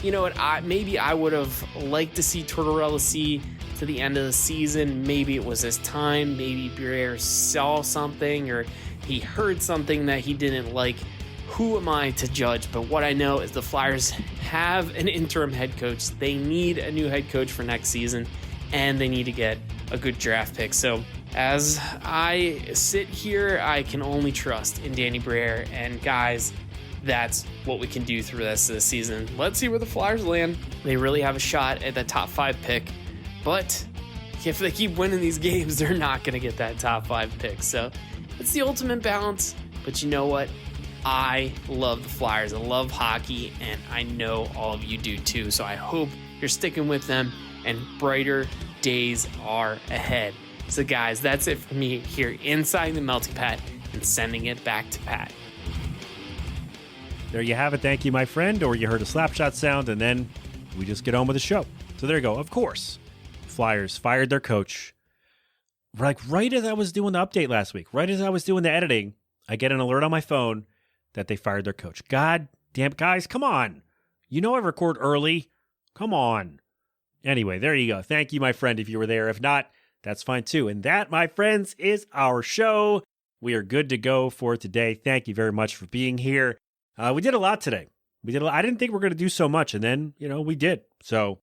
You know what? Maybe I would have liked to see Tortorella see to the end of the season. Maybe it was his time. Maybe Briere saw something, or he heard something that he didn't like. Who am I to judge? But what I know is the Flyers have an interim head coach. They need a new head coach for next season, and they need to get a good draft pick. So as I sit here, I can only trust in Danny Briere. And guys, that's what we can do through the rest of the season. Let's see where the Flyers land. They really have a shot at the top 5 pick, but if they keep winning these games, they're not going to get that top 5 pick. So it's the ultimate balance. But you know what? I love the Flyers. I love hockey, and I know all of you do too. So I hope you're sticking with them, and brighter days are ahead. So guys, that's it for me here inside the Melting Pat, and sending it back to Pat. There you have it. Thank you, my friend. Or you heard a slapshot sound, and then we just get on with the show. So there you go. Of course, Flyers fired their coach. Right as I was doing the update last week, right as I was doing the editing, I get an alert on my phone that they fired their coach. God damn, guys, come on. I record early. Come on. Anyway, there you go. Thank you, my friend, if you were there. If not, that's fine too. And that, my friends, is our show. We are good to go for today. Thank you very much for being here. We did a lot today. I didn't think we were going to do so much, and then, we did. So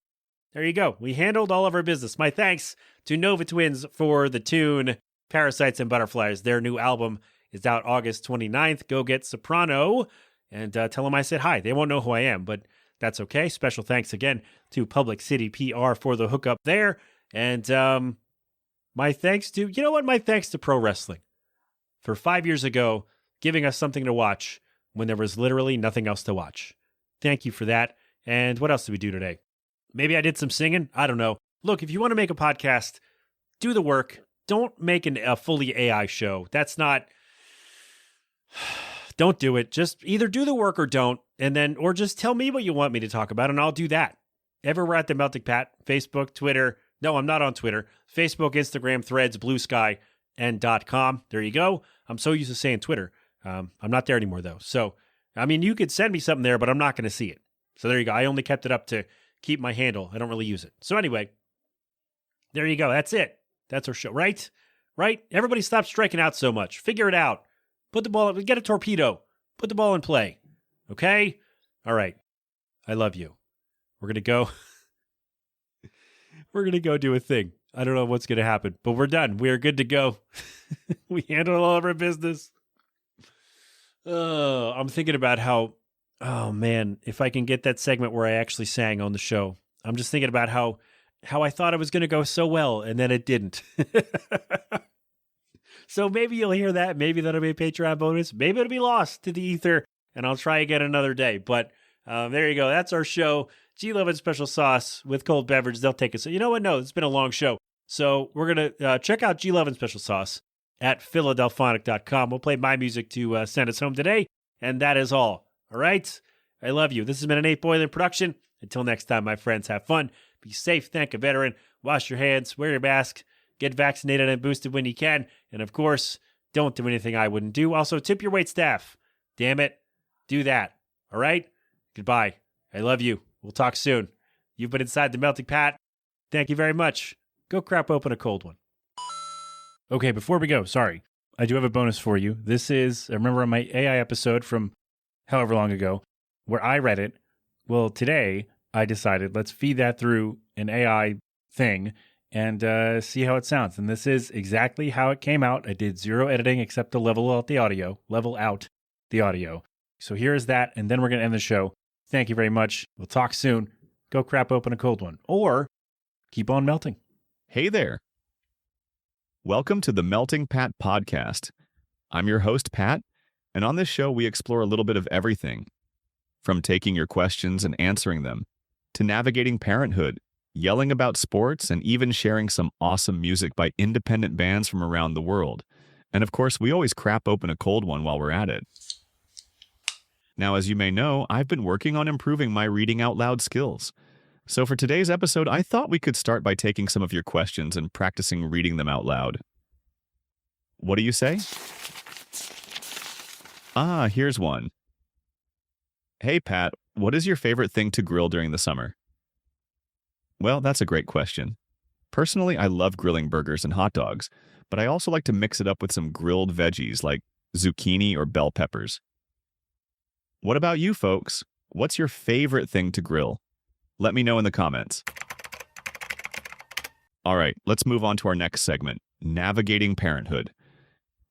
there you go. We handled all of our business. My thanks to Nova Twins for the tune Parasites and Butterflies. Their new album is out August 29th. Go get Soprano and tell them I said hi. They won't know who I am, but that's okay. Special thanks again to Public City PR for the hookup there. And my thanks to, my thanks to pro wrestling for 5 years ago giving us something to watch when there was literally nothing else to watch. Thank you for that. And what else did we do today? Maybe I did some singing. I don't know. Look, if you want to make a podcast, do the work. Don't make a fully AI show. That's not... Don't do it. Just either do the work or don't. Or just tell me what you want me to talk about, and I'll do that. Everywhere at The Melting Pat, Facebook, Twitter. No, I'm not on Twitter. Facebook, Instagram, Threads, Blue Sky, and .com. There you go. I'm so used to saying Twitter. I'm not there anymore, though. So, you could send me something there, but I'm not going to see it. So there you go. I only kept it up to keep my handle. I don't really use it. So anyway, there you go. That's it. That's our show, right? Right? Everybody stop striking out so much. Figure it out. Put the ball, get a torpedo. Put the ball in play. Okay? All right. I love you. We're going to go. We're going to go do a thing. I don't know what's going to happen, but we're done. We are good to go. We handled all of our business. I'm thinking about how, oh man, if I can get that segment where I actually sang on the show. I'm just thinking about how I thought it was going to go so well, and then it didn't. So maybe you'll hear that. Maybe that'll be a Patreon bonus. Maybe it'll be lost to the ether, and I'll try again another day. But there you go. That's our show. G11 Special Sauce with cold beverage. They'll take us. You know what? No, it's been a long show. So we're going to check out G11 Special Sauce at Philadelphonic.com. We'll play my music to send us home today, and that is all. All right? I love you. This has been an 8 Boiling production. Until next time, my friends, have fun. Be safe. Thank a veteran. Wash your hands. Wear your mask. Get vaccinated and boosted when you can. And of course, don't do anything I wouldn't do. Also, tip your wait staff. Damn it. Do that. All right? Goodbye. I love you. We'll talk soon. You've been inside the Melting Pat. Thank you very much. Go crap open a cold one. Okay, before we go, sorry. I do have a bonus for you. This is, remember on my AI episode from however long ago, where I read it. Well, today I decided let's feed that through an AI thing and see how it sounds. And this is exactly how it came out. I did zero editing except to level out the audio. So here is that, and then we're going to end the show. Thank you very much. We'll talk soon. Go crap open a cold one. Or keep on melting. Hey there. Welcome to the Melting Pat podcast. I'm your host, Pat, and on this show we explore a little bit of everything. From taking your questions and answering them, to navigating parenthood, yelling about sports, and even sharing some awesome music by independent bands from around the world. And of course, we always crap open a cold one while we're at it. Now, as you may know, I've been working on improving my reading out loud skills. So for today's episode, I thought we could start by taking some of your questions and practicing reading them out loud. What do you say? Ah, here's one. Hey, Pat, what is your favorite thing to grill during the summer? Well, that's a great question. Personally, I love grilling burgers and hot dogs, but I also like to mix it up with some grilled veggies like zucchini or bell peppers. What about you, folks? What's your favorite thing to grill? Let me know in the comments. All right, let's move on to our next segment, navigating parenthood.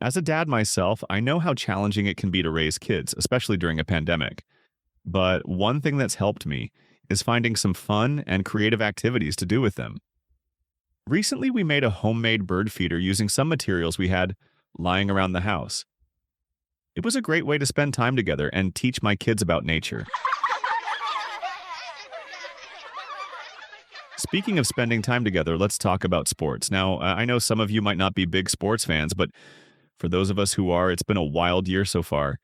As a dad myself, I know how challenging it can be to raise kids, especially during a pandemic. But one thing that's helped me is finding some fun and creative activities to do with them. Recently, we made a homemade bird feeder using some materials we had lying around the house. It was a great way to spend time together and teach my kids about nature. Speaking of spending time together, let's talk about sports. Now, I know some of you might not be big sports fans, but for those of us who are, it's been a wild year so far.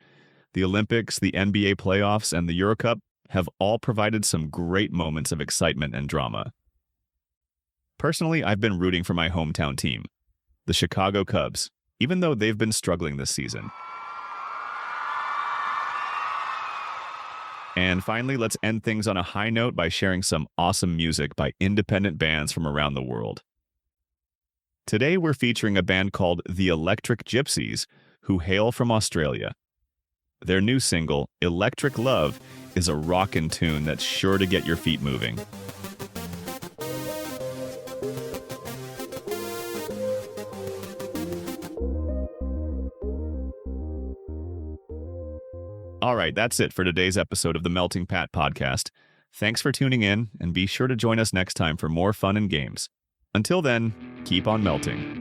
The Olympics, the NBA playoffs, and the Euro Cup have all provided some great moments of excitement and drama. Personally, I've been rooting for my hometown team, the Chicago Cubs, even though they've been struggling this season. And finally, let's end things on a high note by sharing some awesome music by independent bands from around the world. Today, we're featuring a band called The Electric Gypsies, who hail from Australia. Their new single, Electric Love, is a rockin' tune that's sure to get your feet moving. All right, that's it for today's episode of the Melting Pat podcast. Thanks for tuning in, and be sure to join us next time for more fun and games. Until then, keep on melting.